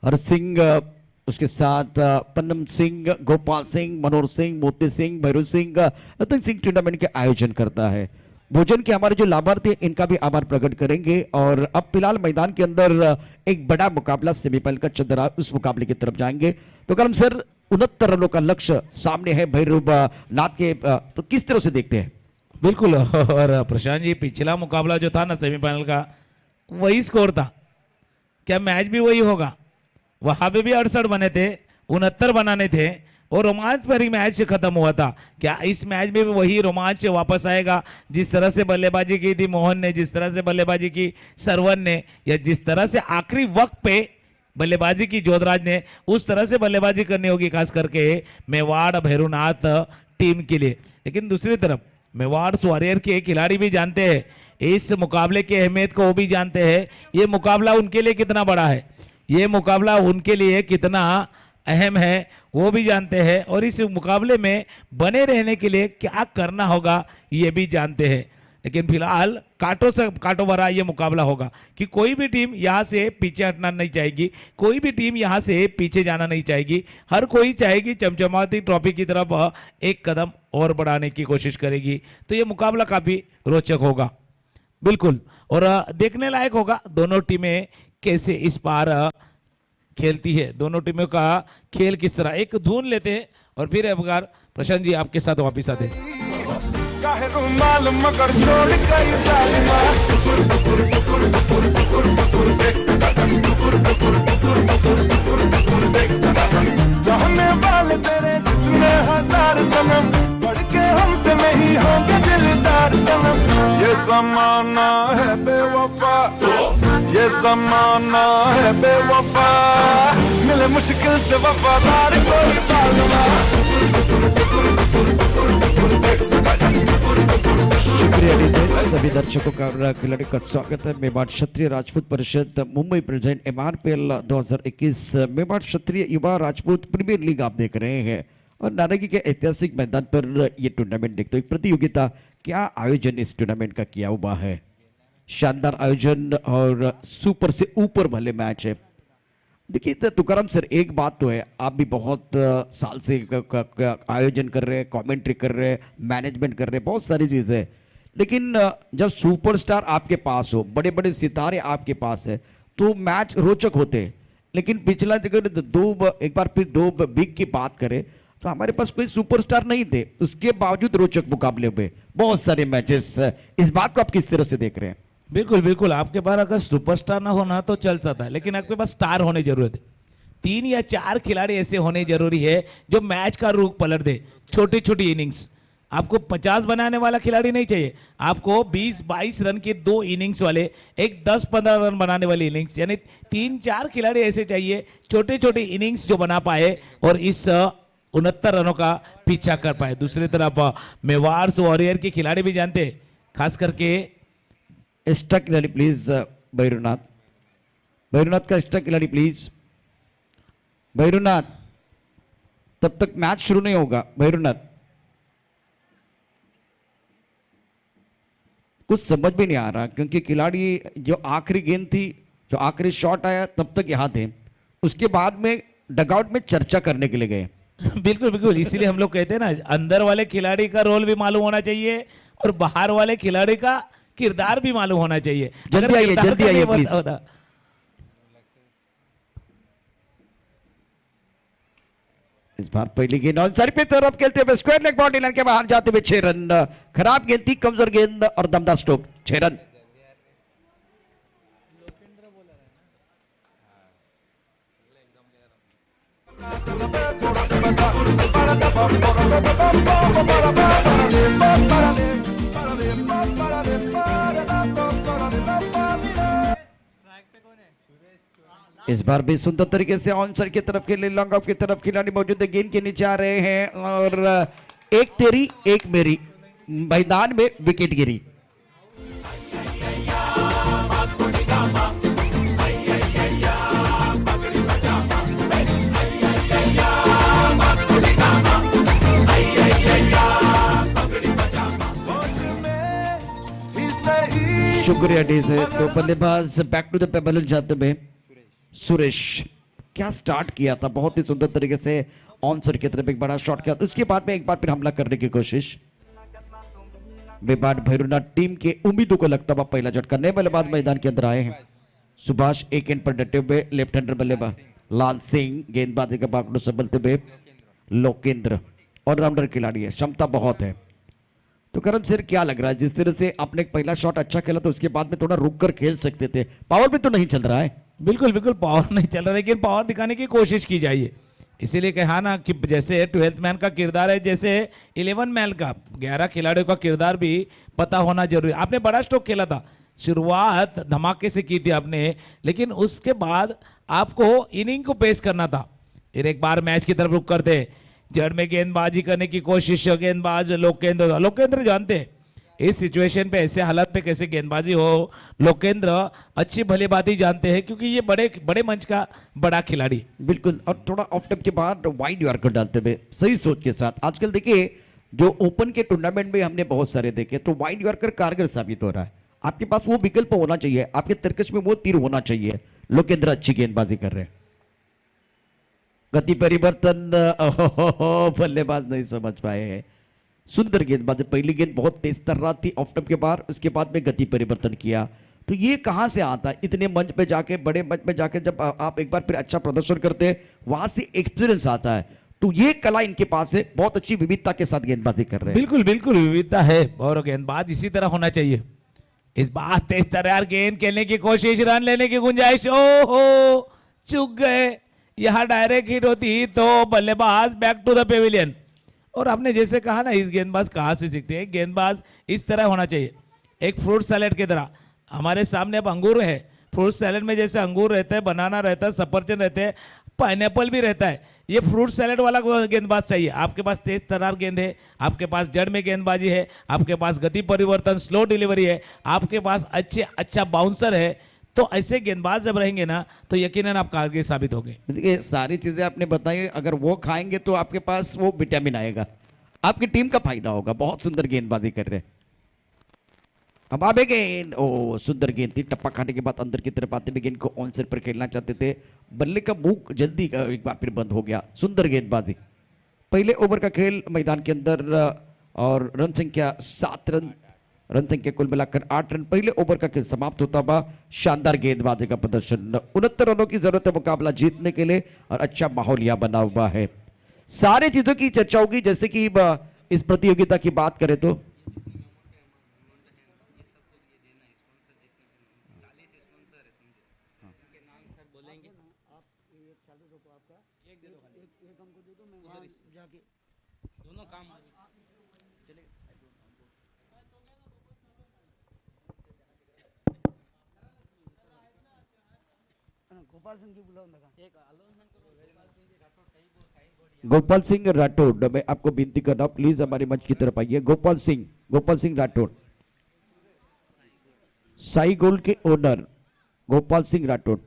Har Singh, उसके साथ पन्नम सिंह, गोपाल सिंह, मनोहर सिंह, मोती सिंह, भैरू सिंह, रतन सिंह टूर्नामेंट के आयोजन करता है। भोजन के हमारे जो लाभार्थी इनका भी आभार प्रकट करेंगे। और अब फिलहाल मैदान के अंदर एक बड़ा मुकाबला सेमीफाइनल का चल रहा है, उस मुकाबले की तरफ जाएंगे। तो कलम सर 69 रनों का लक्ष्य सामने है भैरूनाथ के, तो किस तरह से देखते हैं? बिल्कुल, और प्रशांत जी पिछला मुकाबला जो था ना सेमीफाइनल का, वही स्कोर था। क्या मैच भी वही होगा? वहां पे भी 68 बने थे, 69 बनाने थे और रोमांच पर ही मैच खत्म हुआ था। क्या इस मैच में भी वही रोमांच वापस आएगा? जिस तरह से बल्लेबाजी की थी मोहन ने, जिस तरह से बल्लेबाजी की सरवन ने, या जिस तरह से आखिरी वक्त पे बल्लेबाजी की जोधराज ने, उस तरह से बल्लेबाजी करनी होगी, खास करके मेवाड़ भैरूनाथ टीम के लिए। लेकिन दूसरी तरफ मेवाड़ वॉरियर के खिलाड़ी भी जानते हैं इस मुकाबले की अहमियत को, वो भी जानते हैं ये मुकाबला उनके लिए कितना बड़ा है, ये मुकाबला उनके लिए कितना अहम है, वो भी जानते हैं। और इस मुकाबले में बने रहने के लिए क्या करना होगा ये भी जानते हैं। लेकिन फिलहाल कांटों से कांटों भरा ये मुकाबला होगा कि कोई भी टीम यहाँ से पीछे हटना नहीं चाहेगी, कोई भी टीम यहाँ से पीछे जाना नहीं चाहेगी। हर कोई चाहेगी चमचमाती ट्रॉफी की तरफ एक कदम और बढ़ाने की कोशिश करेगी। तो ये मुकाबला काफी रोचक होगा बिल्कुल, और देखने लायक होगा दोनों टीमें कैसे इस पार खेलती है, दोनों टीमों का खेल किस तरह। एक धुन लेते हैं और फिर एक बार प्रशांत जी आपके साथ वापिस आते हैं। काहे रुमाल मगर छोड़ गई जालिमा, टुकुर टुकुर टुकुर टुकुर टुकुर टुकुर देख टुकुर टुकुर टुकुर टुकुर टुकुर टुकुर देख। चाहने वाले तेरे जितने हजार सनम, बढ़ के हमसे नहीं होंगे दिलदार सनम। ये ज़माना है बेवफा, ये ज़माना है बेवफा, मिले मुश्किल से वफादार कोई पालना। शुक्रिया डीजे। सभी दर्शकों का और खिलाड़ी का स्वागत है। मेवाड़ क्षत्रिय राजपूत परिषद मुंबई प्रेजेंट MRPL 2021 मेवाड़ क्षत्रिय युवा राजपूत प्रीमियर लीग आप देख रहे हैं और नारंगी के ऐतिहासिक मैदान पर ये टूर्नामेंट देखते हो। एक प्रतियोगिता, क्या आयोजन इस टूर्नामेंट का किया हुआ है, शानदार आयोजन और सुपर से ऊपर भले मैच है। देखिए तुकाराम सर, एक बात तो है, आप भी बहुत साल से आयोजन कर रहे हैं, कमेंट्री कर रहे हैं, मैनेजमेंट कर रहे हैं, बहुत सारी चीज़ें हैं। लेकिन जब सुपरस्टार आपके पास हो, बड़े बड़े सितारे आपके पास है, तो मैच रोचक होते हैं। लेकिन पिछला अगर एक बार फिर दो बिग की बात करें तो हमारे पास कोई सुपरस्टार नहीं थे, उसके बावजूद रोचक मुकाबले हुए, बहुत सारे मैचेस। इस बात को आप किस तरह से देख रहे हैं? बिल्कुल बिल्कुल, आपके पास अगर सुपरस्टार ना होना तो चल सकता है, लेकिन आपके पास स्टार होने जरूरत है। 3 या 4 खिलाड़ी ऐसे होने जरूरी है जो मैच का रुख पलट दे। छोटी छोटी इनिंग्स, आपको 50 बनाने वाला खिलाड़ी नहीं चाहिए, आपको 20-22 रन के 2 इनिंग्स वाले, एक 10-15 रन बनाने वाली इनिंग्स, यानी 3-4 खिलाड़ी ऐसे चाहिए छोटे छोटे इनिंग्स जो बना पाए और इस 69 रनों का पीछा कर पाए। दूसरी तरफ मेवाड़ वॉरियर के खिलाड़ी भी जानते हैं, खास करके स्टक खिलाड़ी प्लीज भैरूनाथ, भैरूनाथ का स्टक खिलाड़ी प्लीज। भैरूनाथ, तब तक मैच शुरू नहीं होगा। भैरूनाथ, कुछ समझ भी नहीं आ रहा, क्योंकि खिलाड़ी जो आखिरी गेंद थी, जो आखिरी शॉट आया, तब तक यहाँ थे, उसके बाद में डगआउट में चर्चा करने के लिए गए। बिल्कुल बिल्कुल, इसीलिए हम लोग कहते हैं ना, अंदर वाले खिलाड़ी का रोल भी मालूम होना चाहिए और बाहर वाले खिलाड़ी का किरदार भी मालूम होना चाहिए। जल्दी आइए, जल्दी आइए प्लीज। इस बार पहली गेंद ऑन साइड पे तरफ खेलते हुए स्क्वायर लेग बाउंड्री लाइन के बाहर जाते हुए 6 रन। खराब गेंद थी, कमजोर गेंद और दमदार स्ट्रोक, 6 रन। इस बार भी सुंदर तरीके से ऑन साइड की तरफ खेले, लॉन्ग ऑफ की तरफ खिलाड़ी मौजूद है, गेंद के नीचे आ रहे हैं और एक तेरी एक मेरी, मैदान में विकेट गिरी। होश में ही सही शुक्रिया डी से। तो बल्लेबाज बैक टू द पेबल जाते में सुरेश, क्या स्टार्ट किया था, बहुत ही सुंदर तरीके से ऑन सर की तरफ एक बड़ा शॉट किया, उसके बाद में एक बार फिर हमला करने की कोशिश। बेबाड भैरुनाथ टीम के उम्मीदों को लगता हुआ पहला झटका, नए बल्लेबाज मैदान के अंदर आए हैं। सुभाष एक एंड पर डटे हुए लेफ्ट हैंडर बल्लेबाज, लाल सिंह गेंदबाजी का बागडोर संभलते हुए, लोकेंद्र ऑलराउंडर खिलाड़ी है, क्षमता बहुत है। तो करम सर क्या लग रहा है, जिस तरह से आपने पहला शॉट अच्छा खेला तो उसके बाद में थोड़ा रुक कर खेल सकते थे, पावर भी तो नहीं चल रहा है। बिल्कुल बिल्कुल पावर नहीं चल रहा, लेकिन पावर दिखाने की कोशिश की जाइए। इसीलिए कहा ना कि जैसे 12th मैन का किरदार है, जैसे 11 मैन का 11 खिलाड़ियों का किरदार भी पता होना जरूरी। आपने बड़ा स्ट्रोक खेला था, शुरुआत धमाके से की थी आपने, लेकिन उसके बाद आपको इनिंग को पेश करना था। फिर एक बार मैच की तरफ रुक करते, जड़ में गेंदबाजी करने की कोशिश, गेंदबाज लोकेंद्र जानते हैं इस सिचुएशन पे, ऐसे हालात पे कैसे गेंदबाजी हो। लोकेंद्र अच्छी भलीभांति जानते हैं, क्योंकि ये बड़े मंच का बड़ा खिलाड़ी। बिल्कुल, और थोड़ा ऑफ टाइम के बाद वाइड यॉर्कर डालते हुए सही सोच के साथ। आजकल देखिए जो ओपन के टूर्नामेंट में हमने बहुत सारे देखे, तो वाइड यॉर्कर कारगर साबित हो रहा है। आपके पास वो विकल्प होना चाहिए, आपके तरकश में वो तीर होना चाहिए। लोकेंद्र अच्छी गेंदबाजी कर रहे हैं, गति परिवर्तन बल्लेबाज नहीं समझ पाए हैं। सुंदर गेंदबाजी, पहली गेंद बहुत तेज तर रहा थी ऑफ टॉप के बाद, उसके बाद में गति परिवर्तन किया। तो ये कहां से आता है, इतने मंच पे जाके, बड़े मंच पे जाके जब आप एक बार फिर अच्छा प्रदर्शन करते हैं, वहां से एक्सपीरियंस आता है। तो ये कला इनके पास है, बहुत अच्छी विविधता के साथ गेंदबाजी कर रहे हैं। बिल्कुल बिल्कुल विविधता है, और गेंदबाज इसी तरह होना चाहिए। इस बात तेज तर्रार गेंद खेलने की कोशिश, रन लेने की गुंजाइश, ओहो चूक गए। यहां डायरेक्ट हिट होती तो बल्लेबाज बैक टू द पेविलियन। और आपने जैसे कहा ना, इस गेंदबाज कहां से सीखते हैं, गेंदबाज इस तरह होना चाहिए, एक फ्रूट सैलेड की तरह। हमारे सामने अब अंगूर है, फ्रूट सैलेड में जैसे अंगूर रहता है, बनाना रहता है, सफरचंद रहते हैं, पाइनएप्पल भी रहता है, ये फ्रूट सैलेड वाला गेंदबाज चाहिए। आपके पास तेज तर्रार गेंद है, आपके पास जड़ में गेंदबाजी है, आपके पास गति परिवर्तन, स्लो डिलीवरी है, आपके पास अच्छा बाउंसर है। तो ऐसे गेंदबाज जब रहेंगे ना, तो यकीनन आप कारगर साबित होंगे। देखिए सारी चीजें आपने बताई, अगर वो खाएंगे तो आपके पास वो विटामिन आएगा, आपकी टीम का फायदा होगा। बहुत सुंदर गेंदबाजी कर रहे हैं। अब आप गेंद, ओ सुंदर गेंद थी, टप्पा खाने के बाद अंदर की तरफ आते हुए गेंद को ऑन साइड पर खेलना चाहते थे, बल्ले का मुंह जल्दी एक बार फिर बंद हो गया। सुंदर गेंदबाजी, पहले ओवर का खेल मैदान के अंदर, और रन संख्या 7 रन, रन संख्या कुल मिलाकर 8 रन। पहले ओवर का खेल समाप्त होता हुआ शानदार गेंदबाजी का प्रदर्शन, 69 रनों की जरूरत है मुकाबला जीतने के लिए, और अच्छा माहौल यहां बना हुआ है। सारे चीजों की चर्चा होगी, जैसे कि इस प्रतियोगिता की बात करें तो गोपाल सिंह राठौड़, मैं आपको विनती कर रहा हूं, प्लीज हमारे मंच की तरफ आइए। गोपाल सिंह राठौड़, साई गोल्ड के ओनर गोपाल सिंह राठौड़।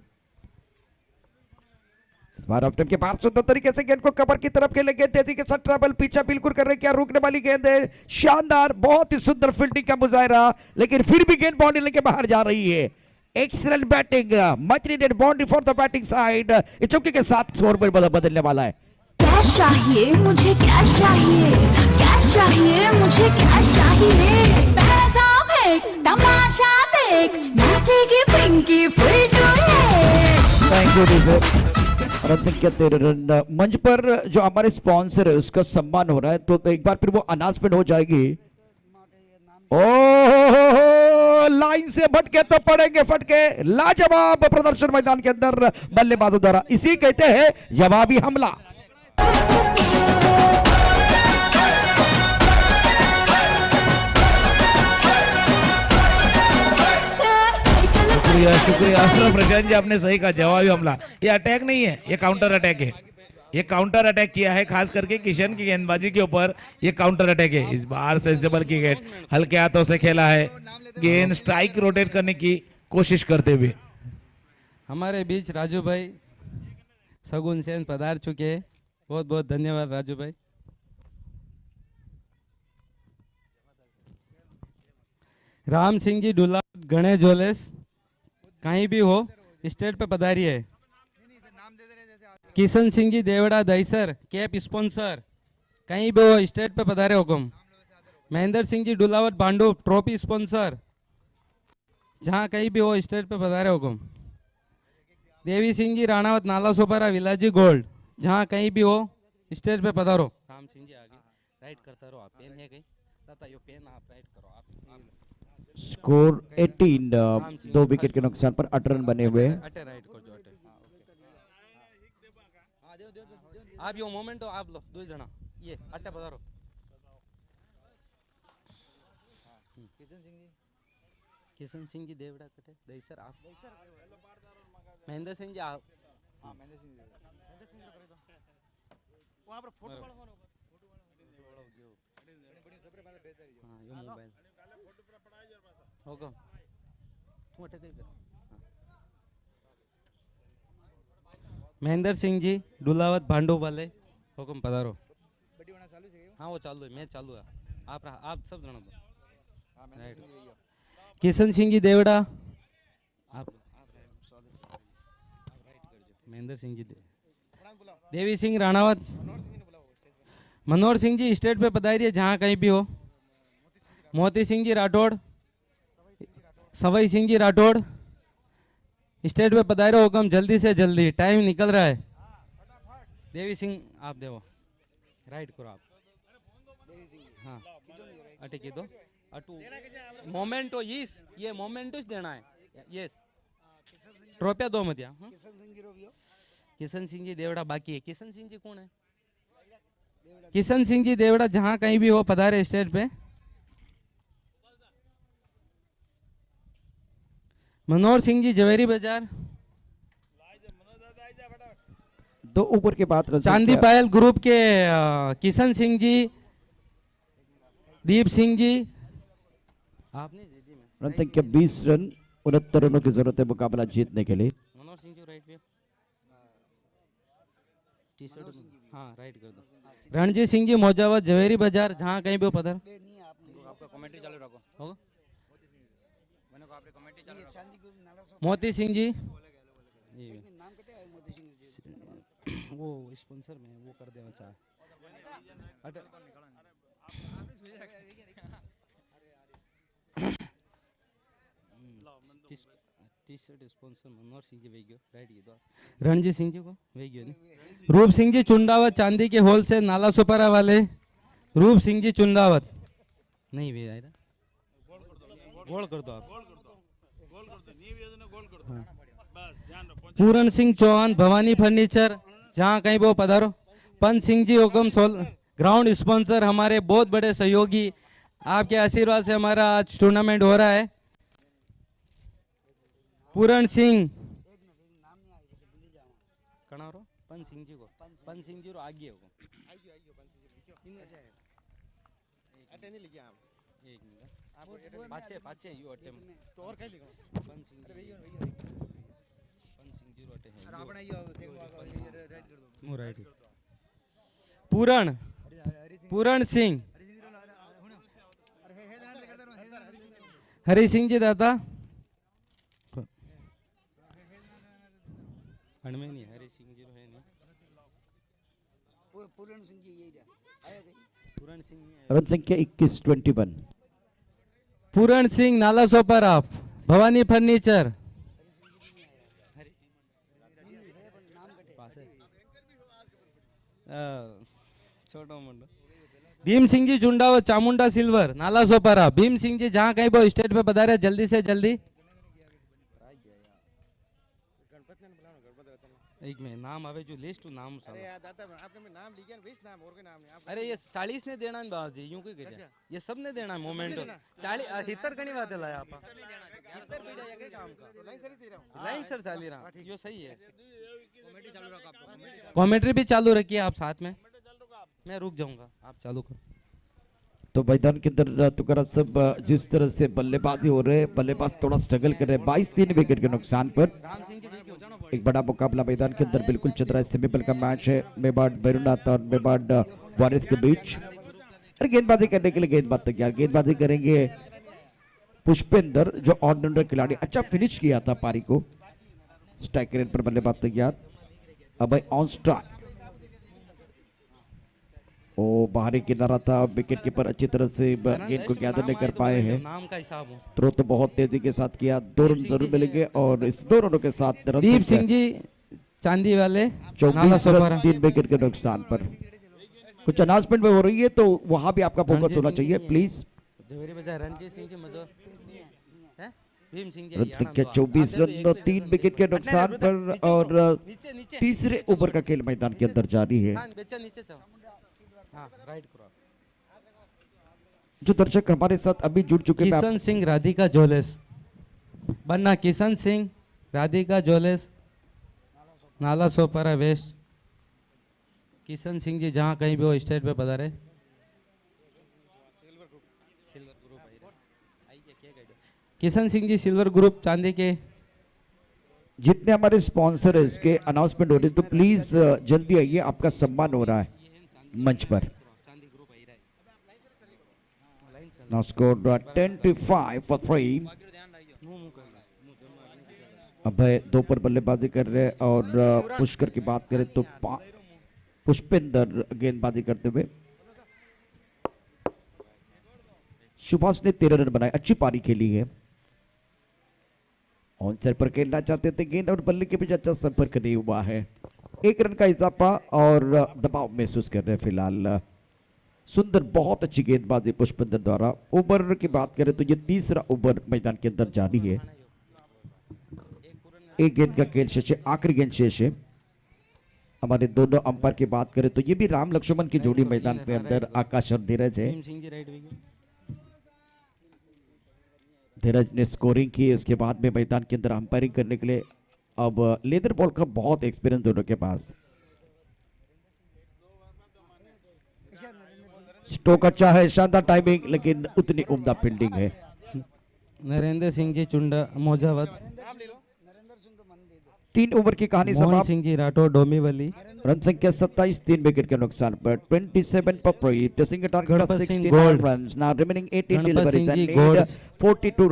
इस बार ऑफ टाइम के बाद सुंदर तरीके से गेंद को कवर की तरफ खेलेंगे, तेजी के साथ ट्रैवल, पीछा बिल्कुल कर रहे, क्या रोकने वाली गेंद है, शानदार, बहुत ही सुंदर फील्डिंग का मुजाहरा, लेकिन फिर भी गेंद बाउंड्री लेके बाहर जा रही है। Excellent batting, much needed boundary for the batting side. इस चौके के साथ स्कोर पर बदलने वाला है। कैश चाहिए मुझे, कैश चाहिए, कैश चाहिए मुझे, कैश चाहिए। पैसा फेंक, तमाशा देख, नाचेगी पिंकी फुल टू ले। Thank you sir. रन संख्या 13 रन। मंच पर जो हमारे स्पॉन्सर है उसका सम्मान हो रहा है, तो एक बार फिर वो अनाउंसमेंट हो जाएगी। ओह लाइन से भटके तो पड़ेंगे फटके, लाजवाब प्रदर्शन मैदान के अंदर बल्लेबाजों द्वारा, इसी कहते हैं जवाबी हमला। शुक्रिया प्रशांत जी, आपने सही कहा, जवाबी हमला। ये अटैक नहीं है, ये काउंटर अटैक है। ये काउंटर अटैक किया है, खास करके किशन की गेंदबाजी के ऊपर ये काउंटर अटैक है। इस बार सेंसेबल की गेंद हल्के हाथों से खेला है, गेंद स्ट्राइक रोटेट करने की कोशिश करते हुए। हमारे बीच राजू भाई सगुन सेन पधार चुके हैं, बहुत बहुत धन्यवाद राजू भाई। राम सिंह जी डुला गणेश जोलेस कहीं भी हो स्टेट पे पधारी है। किशन सिंह जी देवड़ा दहीसर कैप स्पॉन्सर कहीं भी हो स्टेट पे पधारे हुकुम। महेंद्र सिंह जी डुलावत भांडू ट्रॉफी स्पॉन्सर जहां कहीं भी हो स्टेट पे पधारे हुकुम। देवी सिंह जी राणावत नाला सोपारा विलाजी गोल्ड जहां कहीं भी हो स्टेज पे पधारो। राम सिंह जी आगे राइट करता रहो, आप पेन है कहीं ताता यो पेन आप राइट करो। आप स्कोर 18, 2 विकेट के नुकसान पर 8 रन बने हुए हैं। अटे राइट कर जो अटे आप यो मोमेंट हो आप लो दो जना ये अटे पधारो। किशन सिंह जी देवड़ा कटे दही सर आप महेंद्र सिंह जी आप यो मोबाइल होगा तू अटे कहीं पे महेंद्र सिंह जी डुलावत भांडू वाले हुक्म पधारो। हाँ वो चालू है, मैच चालू है, आप सब जना दो राइट। किशन सिंह जी देवड़ा आप महेंद्र सिंह जी देवी सिंह राणावत मनोहर सिंह जी स्टेट पे पधारिए जहाँ कहीं भी हो। मोती सिंह जी राठौड़ सवई सिंह जी राठौड़ स्टेट पे पधारे हुक्म जल्दी से जल्दी, टाइम निकल रहा है। देवी सिंह आप देवो राइट करो आप। हाँ अटे की दो अटू मोमेंटो ये मोमेंटो देना है यस ट्रॉफिया दो मत या। किशन सिंह जी देवड़ा बाकी है। किशन सिंह जी कौन है? किशन सिंह जी देवड़ा जहां कहीं भी हो पधारे स्टेज पे। मनोहर सिंह जी जवेरी बाजार 2 ओवर के बाद चांदी पायल ग्रुप के किशन सिंह जी दीप सिंह जी आपने दे दी मैं रन संख्या 20 रन 69 रनों की जरूरत है मुकाबला जीतने के लिए। मनोहर सिंह जी राइट पे टी शर्ट हाँ राइट कर दो। रणजीत सिंह जी मौजावत जवेरी बाजार जहाँ कहीं भी हो पधार। आपका कमेंट्री चालू रखो। होगा मैंने कहा आपकी कमेंट्री चालू रखो। मोती सिंह जी वो स्पॉन्सर में वो कर देना चाहे T shirt sponsor Manohar Singh ji वेगियो right की दो। रणजीत सिंह जी को वेगियो नहीं। रूप सिंह जी चुंडावत चांदी के होल से नाला सुपारा वाले रूप सिंह जी चुंडावत नहीं वे आया गोल कर दो आप। हाँ। पूरन सिंह चौहान भवानी फर्नीचर जहाँ कहीं वो पधारो। पंत सिंह जी हुक्म सोल ग्राउंड स्पॉन्सर हमारे बहुत बड़े सहयोगी, आपके आशीर्वाद से हमारा आज टूर्नामेंट हो रहा है। पूरण सिंह कनारो पंत सिंह जी को पंत सिंह जी रो आगे होगा एक मिनट पाचे पाचे यू अटे तो और कहीं लिखो पंत सिंह जी रो अटे है आप बनाइयो राइट कर दो मु राइट पूरण सिंह हरि सिंह जी दाता हणमे नहीं हरि सिंह जी है नहीं पूरण सिंह जी यही आया पूरण सिंह रन संख्या 21-21। पूरण सिंह नाला सोपर आप भवानी फर्नीचर छोटो मोटो भीम सिंह जी चुंडाव चामुंडा सिल्वर नाला सोपारा। भीम सिंह जी जहाँ कहीं वो स्टेट पे पधारे जल्दी से जल्दी। एक में नाम आवे जो लिस्ट नाम अरे यार दादा आपने में नाम लिखा ना 20 नाम और कोई नाम नहीं आप अरे ये 40 ने देना है बाबूजी यूं क्यों करिया ये सब ने देना है मोमेंट 40 हितर कणी बात लाया आपा हितर पीड़ा ये के काम का लाइन सर्विस दे रहा हूं लाइन सर चाली रहा यो सही है कमेंट्री भी चालू रखिए आप साथ में मैं रुक जाऊंगा आप चालू करो तो मैदान के अंदर तुकारा सब जिस तरह से बल्लेबाजी हो रहे हैं, बल्लेबाज थोड़ा स्ट्रगल कर रहे हैं 22-3 विकेट के नुकसान पर राम सिंह जी ठीक हो जाना एक बड़ा मुकाबला मैदान के अंदर बिल्कुल चल रहा है। सेमीफाइनल का मैच है मेवाड़ बैरुनाथ और मेवाड़ वारिस के बीच। और गेंदबाजी करने के लिए गेंदबाज तैयार, गेंदबाजी करेंगे पुष्पेंद्र जो ऑलराउंडर खिलाड़ी, अच्छा फिनिश किया था पारी को। स्ट्राइक रेट पर बल्लेबाज तैयार, अब ऑन स्ट्राइक, ओ बाहरी किनारा था, विकेट कीपर अच्छी तरह से गेंद को गैदर नहीं कर पाए हैं। नाम का हिसाब हो थ्रो तो बहुत तेजी के साथ किया, 2 रन जरूर मिलेंगे और इस 2 रनों के साथ दीप सिंह जी चांदी वाले 24 रन 3 विकेट के नुकसान पर। कुछ अनाउंसमेंट हो रही है तो वहां भी आपका फोकस होना चाहिए प्लीज। जवेरी बजा रणजीत सिंह जी मजो हैं भीम सिंह जी रणजीत के 24 रन 3 विकेट के नुकसान पर और नीचे नीचे तीसरे ओवर का खेल मैदान के अंदर जारी है। हां बच्चा नीचे जाओ हां राइट करो जो दर्शक हमारे साथ अभी जुड़ चुके हैं, किशन सिंह राधिका जोलेस बनना किशन सिंह राधिका जोलेस नाला सोपारा वेस्ट। किशन सिंह जी जहाँ कहीं भी हो स्टेज पे पधारे। Kishan Singh G silver group चांदी के जितने हमारे स्पॉन्सर है इसके अनाउंसमेंट हो रही है तो प्लीज जल्दी आइए, आपका सम्मान हो रहा है मंच पर। Now scored 10-5 for 3। अभय 2 पर बल्लेबाजी कर रहे हैं और पुष्कर की बात करें तो पुष्पेंद्र गेंदबाजी करते हुए। सुभाष ने 13 रन बनाए, अच्छी पारी खेली है। ऑन साइड पर खेलना चाहते थे, गेंद और बल्ले के बीच अच्छा संपर्क नहीं हुआ है। 1 रन का इजाफा और दबाव महसूस कर रहे हैं फिलहाल। सुंदर बहुत अच्छी गेंदबाजी पुष्पेंद्र द्वारा। ओवर की बात करें तो ये तीसरा ओवर मैदान के अंदर जारी है। 1 गेंद का खेल शेष है, आखिरी गेंद शेष है। हमारे दोनों अंपायर की बात करें तो ये भी राम लक्ष्मण की जोड़ी मैदान के अंदर आकाश और धीरज है। धीरज ने स्कोरिंग की, उसके बाद में मैदान के अंदर अंपायरिंग करने के लिए अब लेदर बॉल का बहुत एक्सपीरियंस दोनों के पास। स्ट्रोक अच्छा है, शानदार टाइमिंग, लेकिन उतनी उम्दा फील्डिंग है। नरेंद्र सिंह जी चुंडा मोजावत 3 ओवर की कहानी मोहन समाप्त। सिंह जी राठौर डोमीवली रन संख्या 27, 3 विकेट के नुकसान पर 27 पर 3 to sing it on Ganpat Singh 69 gold. runs now remaining 18 Ganpat deliveries Singh and ji need gold. 42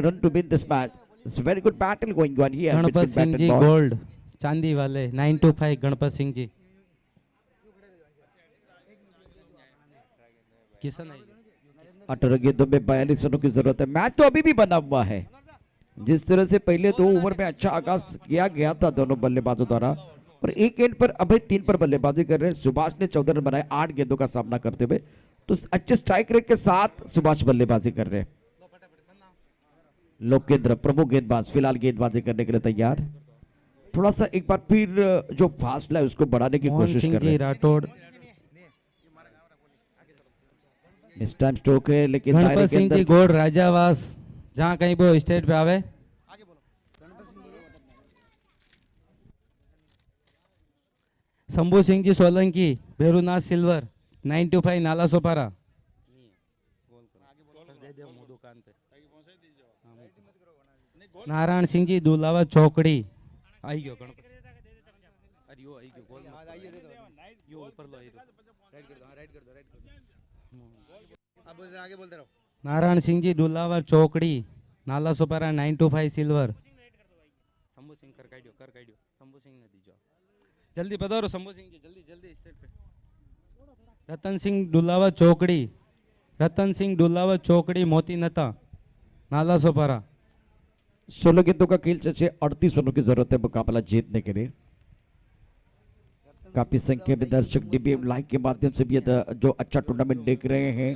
run to win this match. It's a very good battle going on here Ganpat between Singh bat ji and ball. Gold चांदी वाले 925 गणपत सिंह जी किशन 18 गेंदों में 42 रनों की जरूरत है। मैच तो अभी भी बना हुआ है। जिस तरह से पहले 2 ओवर में अच्छा आगाज किया गया था दोनों बल्लेबाजों द्वारा, और 1 गेंद पर अभय 3 पर बल्लेबाजी कर रहे हैं। सुभाष ने 14 रन बनाए 8 गेंदों का सामना करते हुए, तो अच्छे स्ट्राइक रेट के साथ सुभाष बल्लेबाजी कर रहे हैं। लोकेंद्र प्रमुख गेंदबाज फिलहाल गेंदबाजी करने के लिए तैयार। थोड़ा सा एक बार फिर जो फासला है उसको बढ़ाने की मोहन कोशिश सिंह कर रहे जी हैं। राठौड़ इस टाइम स्ट्रोक है लेकिन दायरे गणपत के सिंह जी अंदर गोल्ड राजावास जहाँ कहीं भी स्टेज पे आवे। शंभू सिंह जी सोलंकी भेरूनाथ सिल्वर 925 नाला सोपारा। नारायण सिंह जी दुलावा चौकड़ी आई गयो गणपत अरे यो आई गयो गोल यो ऊपर लो आई राइट कर दो राइट कर दो राइट कर दो अब बोलते आगे बोलते रहो। नारायण सिंह जी दुलावर चौकड़ी नाला सोपारा 925 सिल्वर। शंभू सिंह कर काढ़ियो शंभू सिंह ने दीजो जल्दी पधारो शंभू सिंह जी जल्दी जल्दी स्टेज पे। रतन सिंह दुलावा चौकड़ी रतन सिंह दुलावा चौकड़ी मोती नता नाला सोपारा। 16 गेंदों का खेल से 38 रनों की जरूरत है मुकाबला जीतने के लिए। काफी संख्या में दर्शक डीबीएम लाइव के माध्यम से भी ये जो अच्छा टूर्नामेंट देख रहे हैं,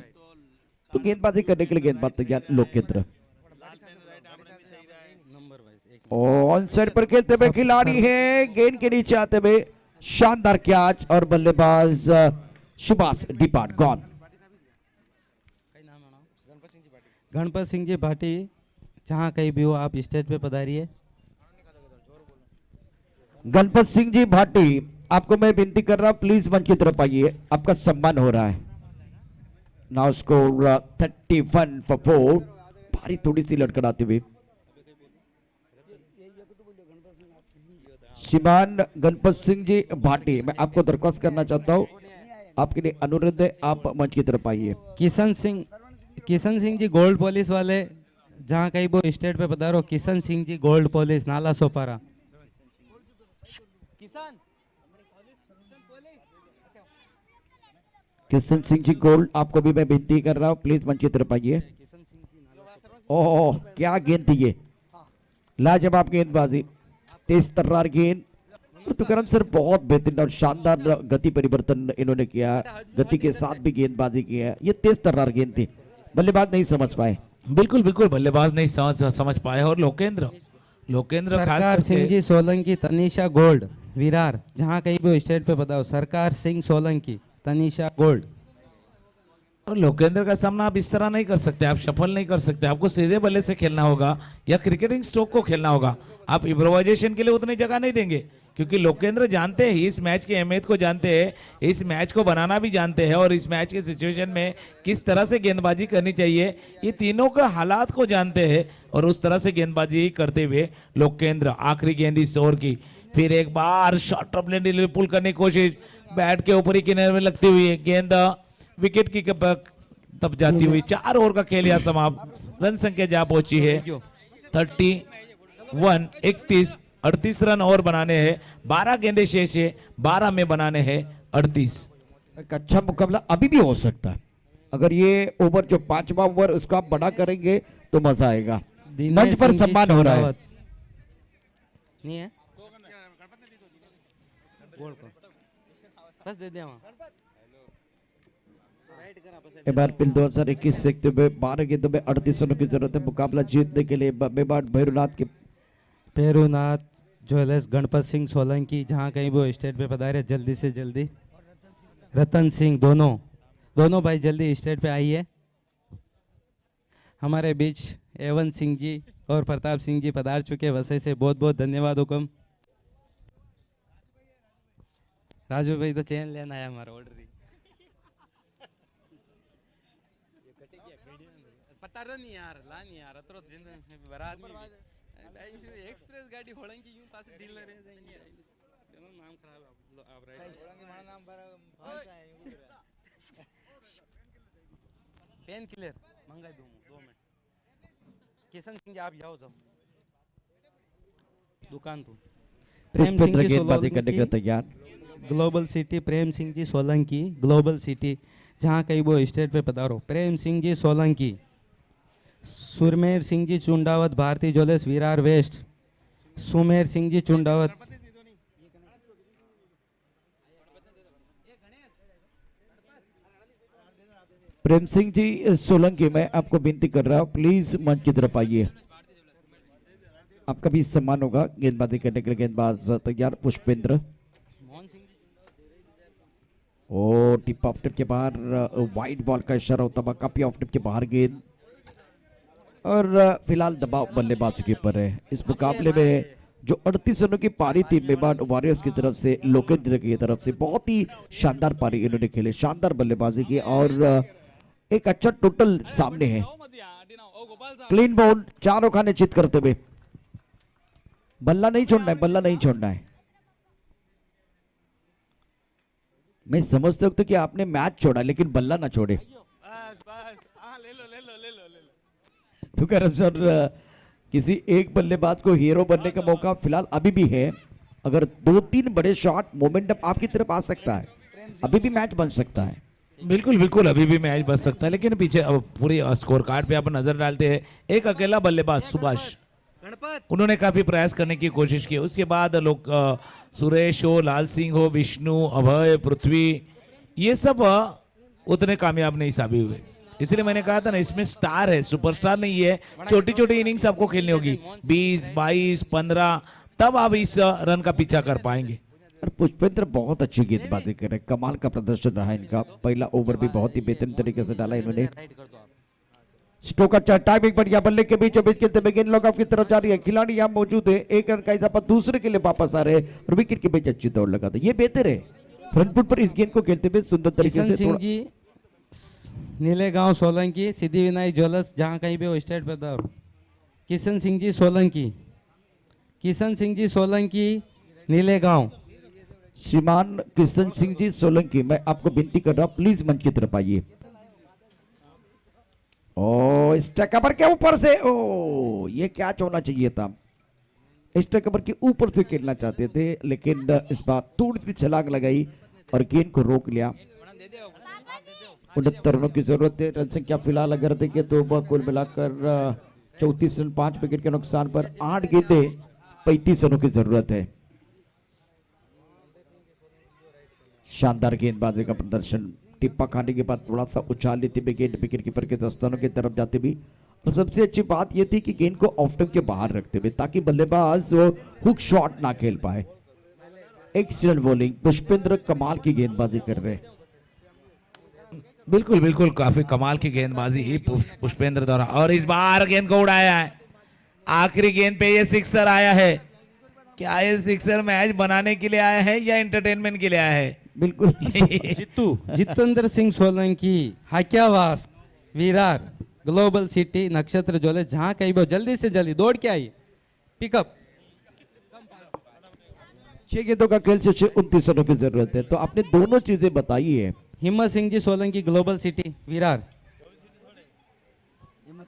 तो गेंदबाजी करने के लिए गेंदबाज तैयार लोकेंद्र। नंबर वाइज एक ऑन साइड पर खेलते हुए खिलाड़ी है, गेंद के नीचे आते हुए शानदार कैच और बल्लेबाज सुभाष डिपार्ट गॉन। गणपत सिंह जी भाटी, जहाँ कहीं भी हो आप स्टेज पे पधारिए। गणपत सिंह जी भाटी, आपको मैं विनती कर रहा हूं प्लीज मंच की तरफ आइए, आपका सम्मान हो रहा है। नाउ स्कोर 31 for 4, भारी थोड़ी सी लड़खड़ाती हुई। श्रीमान गणपत सिंह जी भाटी, मैं आपको दरख्वास्त करना चाहता हूं, आपके लिए अनुरोध है, आप मंच की तरफ आइए। किशन सिंह जी गोल्ड पॉलिस वाले, जहाँ कहीं वो स्टेज पे पधारो। Kishan Singh ji gold polish, Nala Sopara. Kishan Singh ji gold, आपको भी मैं विनती कर रहा हूं प्लीज मंच की तरफ आइए। ओह क्या गेंद थी ये, लाजवाब गेंदबाजी, तेज तर्रार गेंद। तुकरम सर बहुत बेहतरीन और शानदार गति परिवर्तन इन्होंने किया, गति के साथ भी गेंदबाजी की है। ये तेज तर्रार गेंद थी, बल्लेबाज नहीं समझ पाए। बिल्कुल बिल्कुल बल्लेबाज नहीं समझ पाए। और लोकेंद्र सरकार सिंह जी सोलंकी, तनीषा गोल्ड विरार, जहाँ कहीं भी स्टेज पे बताओ। सरकार सिंह सोलंकी, तनीषा गोल्ड। और लोकेंद्र का सामना आप इस तरह नहीं कर सकते, आप सफल नहीं कर सकते, आपको सीधे बल्ले से खेलना होगा या क्रिकेटिंग स्ट्रोक को खेलना होगा। आप इम्प्रोवाइजेशन के लिए उतनी जगह नहीं देंगे, क्योंकि लोकेंद्र जानते हैं इस मैच की अहमियत को, जानते हैं इस मैच को बनाना भी जानते हैं, और इस मैच के सिचुएशन में किस तरह से गेंदबाजी करनी चाहिए, ये तीनों के हालात को जानते हैं, और उस तरह से गेंदबाजी करते हुए लोकेंद्र। आखिरी गेंद इस ओवर की, फिर एक बार शॉर्ट ऑफ लेन डिलीवरी पुल करने की कोशिश, बैट के ऊपरी किनारे में लगती हुई गेंद विकेट की तब जाती हुई। 4 ओवर का खेल यह समाप्त, रन संख्या जा पहुंची है 31, 38 रन और बनाने हैं। 12 गेंदे शेष है, 12 में बनाने हैं 38। एक अच्छा मुकाबला अभी भी हो सकता है, अगर ये ओवर जो 5वां ओवर उसको आप बड़ा करेंगे तो मजा आएगा। मंच पर सम्मान हो रहा है। नहीं है बस दे दिया। MRPL 2021 देखते हुए 12 गेंदों में 38 रनों की जरूरत है मुकाबला जीतने के लिए। बेबाद भैरुनाथ ज्वेलर्स गणपत सिंह सोलंकी, जहाँ कहीं वो स्टेज पे पधारे जल्दी से जल्दी। रतन सिंह, दोनों भाई जल्दी स्टेज पे आइए। हमारे बीच एवन सिंह जी और प्रताप सिंह जी पधार चुके वैसे से, बहुत बहुत धन्यवाद। हुक्म राजू भाई तो चैन लेना है हमारा ऑर्डर ही पता नहीं यार, ला नहीं यार अतरो दिन बड़ा आदमी एक्सप्रेस गाड़ी होड़ेंगी यूं पास डीलर रह जाएंगे। नाम खराब आप राइट होड़ेंगे, हमारा नाम पेन किलर मंगाई दूं 2 मिनट। किशन सिंह जी आप जाओ जब दुकान तो। प्रेम सिंह जी गेंदबाजी करने के लिए तैयार। Global city Prem Singh ji Solanki, global city, जहाँ कहीं वो स्टेज पे पधारो। प्रेम सिंह जी सोलंकी। सुरमेर सिंह जी चुंडावत, भारतीय ज्वेलर्स विरार वेस्ट। सुमेर सिंह जी चुंडावत। प्रेम सिंह जी सोलंकी, मैं आपको विनती कर रहा हूं प्लीज मंच की तरफ आइए, आपका भी सम्मान होगा। गेंदबाजी करने के लिए गेंदबाज तैयार। पुष्पेंद्र, ओ टिप ऑफ टिप के बाहर वाइड बॉल का इशारा होता हुआ, काफी ऑफ टिप के बाहर गेंद, और फिलहाल दबाव बल्लेबाज के ऊपर है। इस मुकाबले में जो 38 रनों की पारी थी मेवाड़ वॉरियर्स की तरफ से, लोकेंद्र की तरफ से बहुत ही शानदार पारी इन्होंने खेले, शानदार बल्लेबाजी की, और एक अच्छा टोटल सामने है। क्लीन बाउंड, 4 खाने चित करते हुए। बल्ला नहीं छोड़ना है, बल्ला नहीं छोड़ना है। मैं समझता हूं कि आपने मैच छोड़ा लेकिन बल्ला ना छोड़े। तुकरम सर, किसी एक बल्लेबाज को हीरो बनने का मौका फिलहाल अभी भी है। अगर 2-3 बड़े शॉट मोमेंटम आपकी तरफ आ सकता है, अभी भी मैच बन सकता है। बिल्कुल बिल्कुल अभी भी मैच बच सकता है, लेकिन पीछे अब पूरी स्कोर कार्ड पे आप नजर डालते हैं। एक अकेला बल्लेबाज सुभाष, उन्होंने काफी प्रयास करने की कोशिश की। उसके बाद लोग सुरेश हो, लाल सिंह हो, विष्णु, अभय, पृथ्वी, ये सब उतने कामयाब नहीं साबित हुए। इसलिए मैंने कहा था ना, इसमें स्टार है, सुपरस्टार नहीं है। छोटी छोटी इनिंग्स आपको खेलनी होगी, 20, 22, 15, तब आप इस रन का पीछा कर पाएंगे। और पुष्पेंद्र बहुत अच्छी गेंदबाजी कर रहे हैं, कमाल का प्रदर्शन रहा इनका। पहला ओवर भी बहुत ही बेहतरीन तरीके से डाला इन्होंने। स्ट्रोक अच्छा, टाइमिंग बढ़िया, बल्ले के बीचों बीच खेलते हुए गेंद लॉक ऑफ की तरफ जा रही है। खिलाड़ी यहाँ मौजूद है, एक रन का इजाफा, दूसरे के लिए वापस आ रहे हैं और विकेट के बीच अच्छी दौड़ लगाते, ये बेहतर है। फ्रंट फुट पर इस गेंद को खेलते हुए सुंदर तरीके किशन से सिंह जी नीलेगांव सोलंकी, सिद्धि विनायक ज्वेलर्स, जहाँ कहीं भी हो स्टेट पे दौड़। किशन सिंह जी सोलंकी, किशन सिंह जी सोलंकी नीलेगांव। श्रीमान किशन सिंह जी सोलंकी, मैं आपको विनती कर रहा हूं प्लीज मंच की तरफ आइए। ओ स्ट्राइक कवर के ऊपर से, ओ ये कैच होना चाहिए था। स्ट्राइक कवर के ऊपर से खेलना चाहते थे, लेकिन इस बार थोड़ी सी छलांग लगाई और गेंद को रोक लिया। 69 रनों की जरूरत है। रन संख्या फिलहाल अगर देखें तो कुल मिलाकर 34 रन, 5 विकेट के नुकसान पर 8 गेंदे, 35 रनों की जरूरत है। शानदार गेंदबाजी का प्रदर्शन, टिप्पा खाने के बाद थोड़ा सा उछाल लेती हुई गेंद विकेट कीपर के दस्तानों की तरफ जाती भी। और सबसे अच्छी बात यह थी कि गेंद को ऑफ स्टंप के बाहर रखते हुए, ताकि बल्लेबाज वो हुक शॉट ना खेल पाए। एक्सीलेंट बॉलिंग, पुष्पेंद्र कमाल की गेंदबाजी कर रहे हैं। बिल्कुल बिल्कुल, काफी कमाल की गेंदबाजी ही पुष्पेंद्र द्वारा। और इस बार गेंद को उड़ाया है, आखिरी गेंद पे ये सिक्सर आया है। क्या ये सिक्सर मैच बनाने के लिए आया है या एंटरटेनमेंट के लिए आया है? बिल्कुल जित्तू जितेंद्र सिंह सोलंकी, हाक्यावास, विरार, ग्लोबल सिटी, नक्षत्र ज्वेलर्स, जहाँ कहीं भी हो, जल्दी से जल्दी दौड़ के आइए। पिकअप 6 गेंदों का खेल, 29 रनों की जरूरत है। तो आपने दोनों चीजें बताई है। हिम्मत सिंह जी सोलंकी, ग्लोबल सिटी, विरार।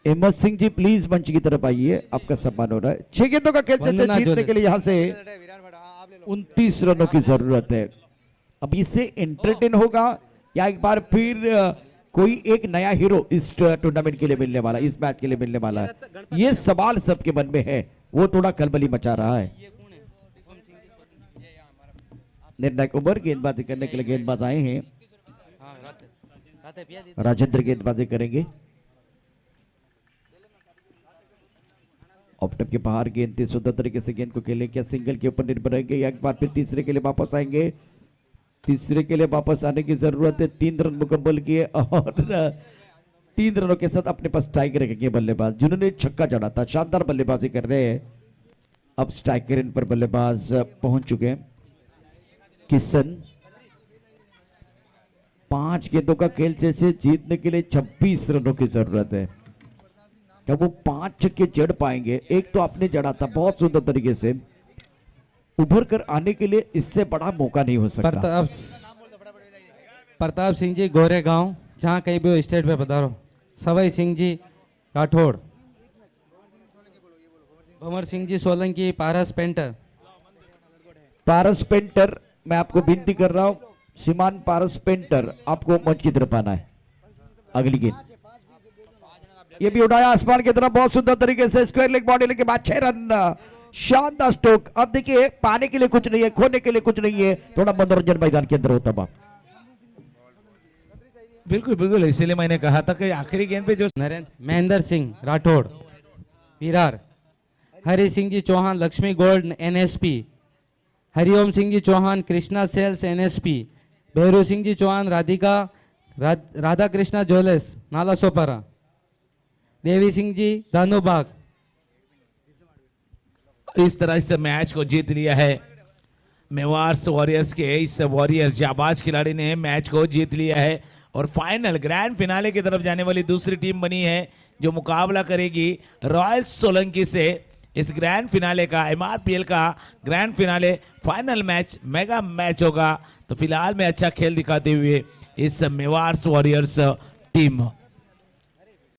हिम्मत सिंह जी प्लीज मंच की तरफ आइए, आपका सम्मान हो रहा है। 6 गेंदों का खेल वंदना जीतने के लिए यहाँ से विराट भट्ट, हाँ, आप ले लो। 29 रनों की जरूरत है। अब इससे एंटरटेन होगा या एक बार फिर कोई एक नया हीरो इस टूर्नामेंट के लिए मिलने वाला, इस मैच के लिए मिलने वाला है, ये सवाल सबके मन में है। वो थोड़ा खलबली मचा रहा है। निर्णायक ओवर, गेंदबाजी करने के लिए गेंदबाज आए हैं। राजेंद्र गेंदबाजी करेंगे। ऑफ स्टंप के बाहर गेंद थी, सुंदर तरीके से गेंद को खेलें, क्या सिंगल के ऊपर निर्भर रहेंगे या एक बार फिर तीसरे के लिए वापस आएंगे? तीसरे के लिए वापस आने की जरूरत है। 3 रन मुकम्मल किए और 3 रनों के साथ अपने पास स्ट्राइक रखेंगे बल्लेबाज, जिन्होंने छक्का जड़ा था। शानदार बल्लेबाजी कर रहे हैं। अब स्ट्राइकर इन पर बल्लेबाज पहुंच चुके हैं। किशन 5 गेंदों का खेल से जीतने के लिए 26 रनों की जरूरत है। क्या वो 5 छक्के जड़ पाएंगे? एक तो आपने जड़ा था बहुत सुंदर तरीके से, उभर कर आने के लिए इससे बड़ा मौका नहीं हो सकता। प्रताप सिंह जी गोरेगांव, जहाँ कहीं भी हो स्टेट पे पधारो। सवाई सिंह जी राठौड़, भंवर सिंह जी सोलंकी, पारस पेंटर। पारस पेंटर, मैं आपको विनती कर रहा हूं, श्रीमान पारस पेंटर, आपको मंच की तरफ आना है। अगली गेंद ये भी उड़ाया आसमान की तरफ, बहुत सुंदर तरीके से स्क्वायर लेग बॉडी के बाद 6 रन। शानदार स्ट्रोक। अब देखिए, पाने के लिए कुछ नहीं है, खोने के लिए कुछ नहीं है, थोड़ा मनोरंजन मैदान के अंदर होता बा। बिल्कुल बिल्कुल, इसीलिए मैंने कहा था कि आखिरी गेंद पे जो Mahendra Singh Rathore, Virar. Hari Singh ji Chauhan, Lakshmi gold, NSP। Hariom Singh ji Chauhan, Krishna sales, NSP। Bhairu Singh ji Chauhan, Radha Krishna jewellers, Nala Sopara. Devi Singh ji धानुबाग। इस तरह से मैच को जीत लिया है मेवाड़ वॉरियर्स के। इस वॉरियर्स जाबाज खिलाड़ी ने मैच को जीत लिया है और फाइनल ग्रैंड फिनाले की तरफ जाने वाली दूसरी टीम बनी है, जो मुकाबला करेगी रॉयल्स सोलंकी से। इस ग्रैंड फिनाले का, MRPL का grand finale final match, mega match होगा। तो फिलहाल में अच्छा खेल दिखाते हुए इस मेवाड़ वॉरियर्स टीम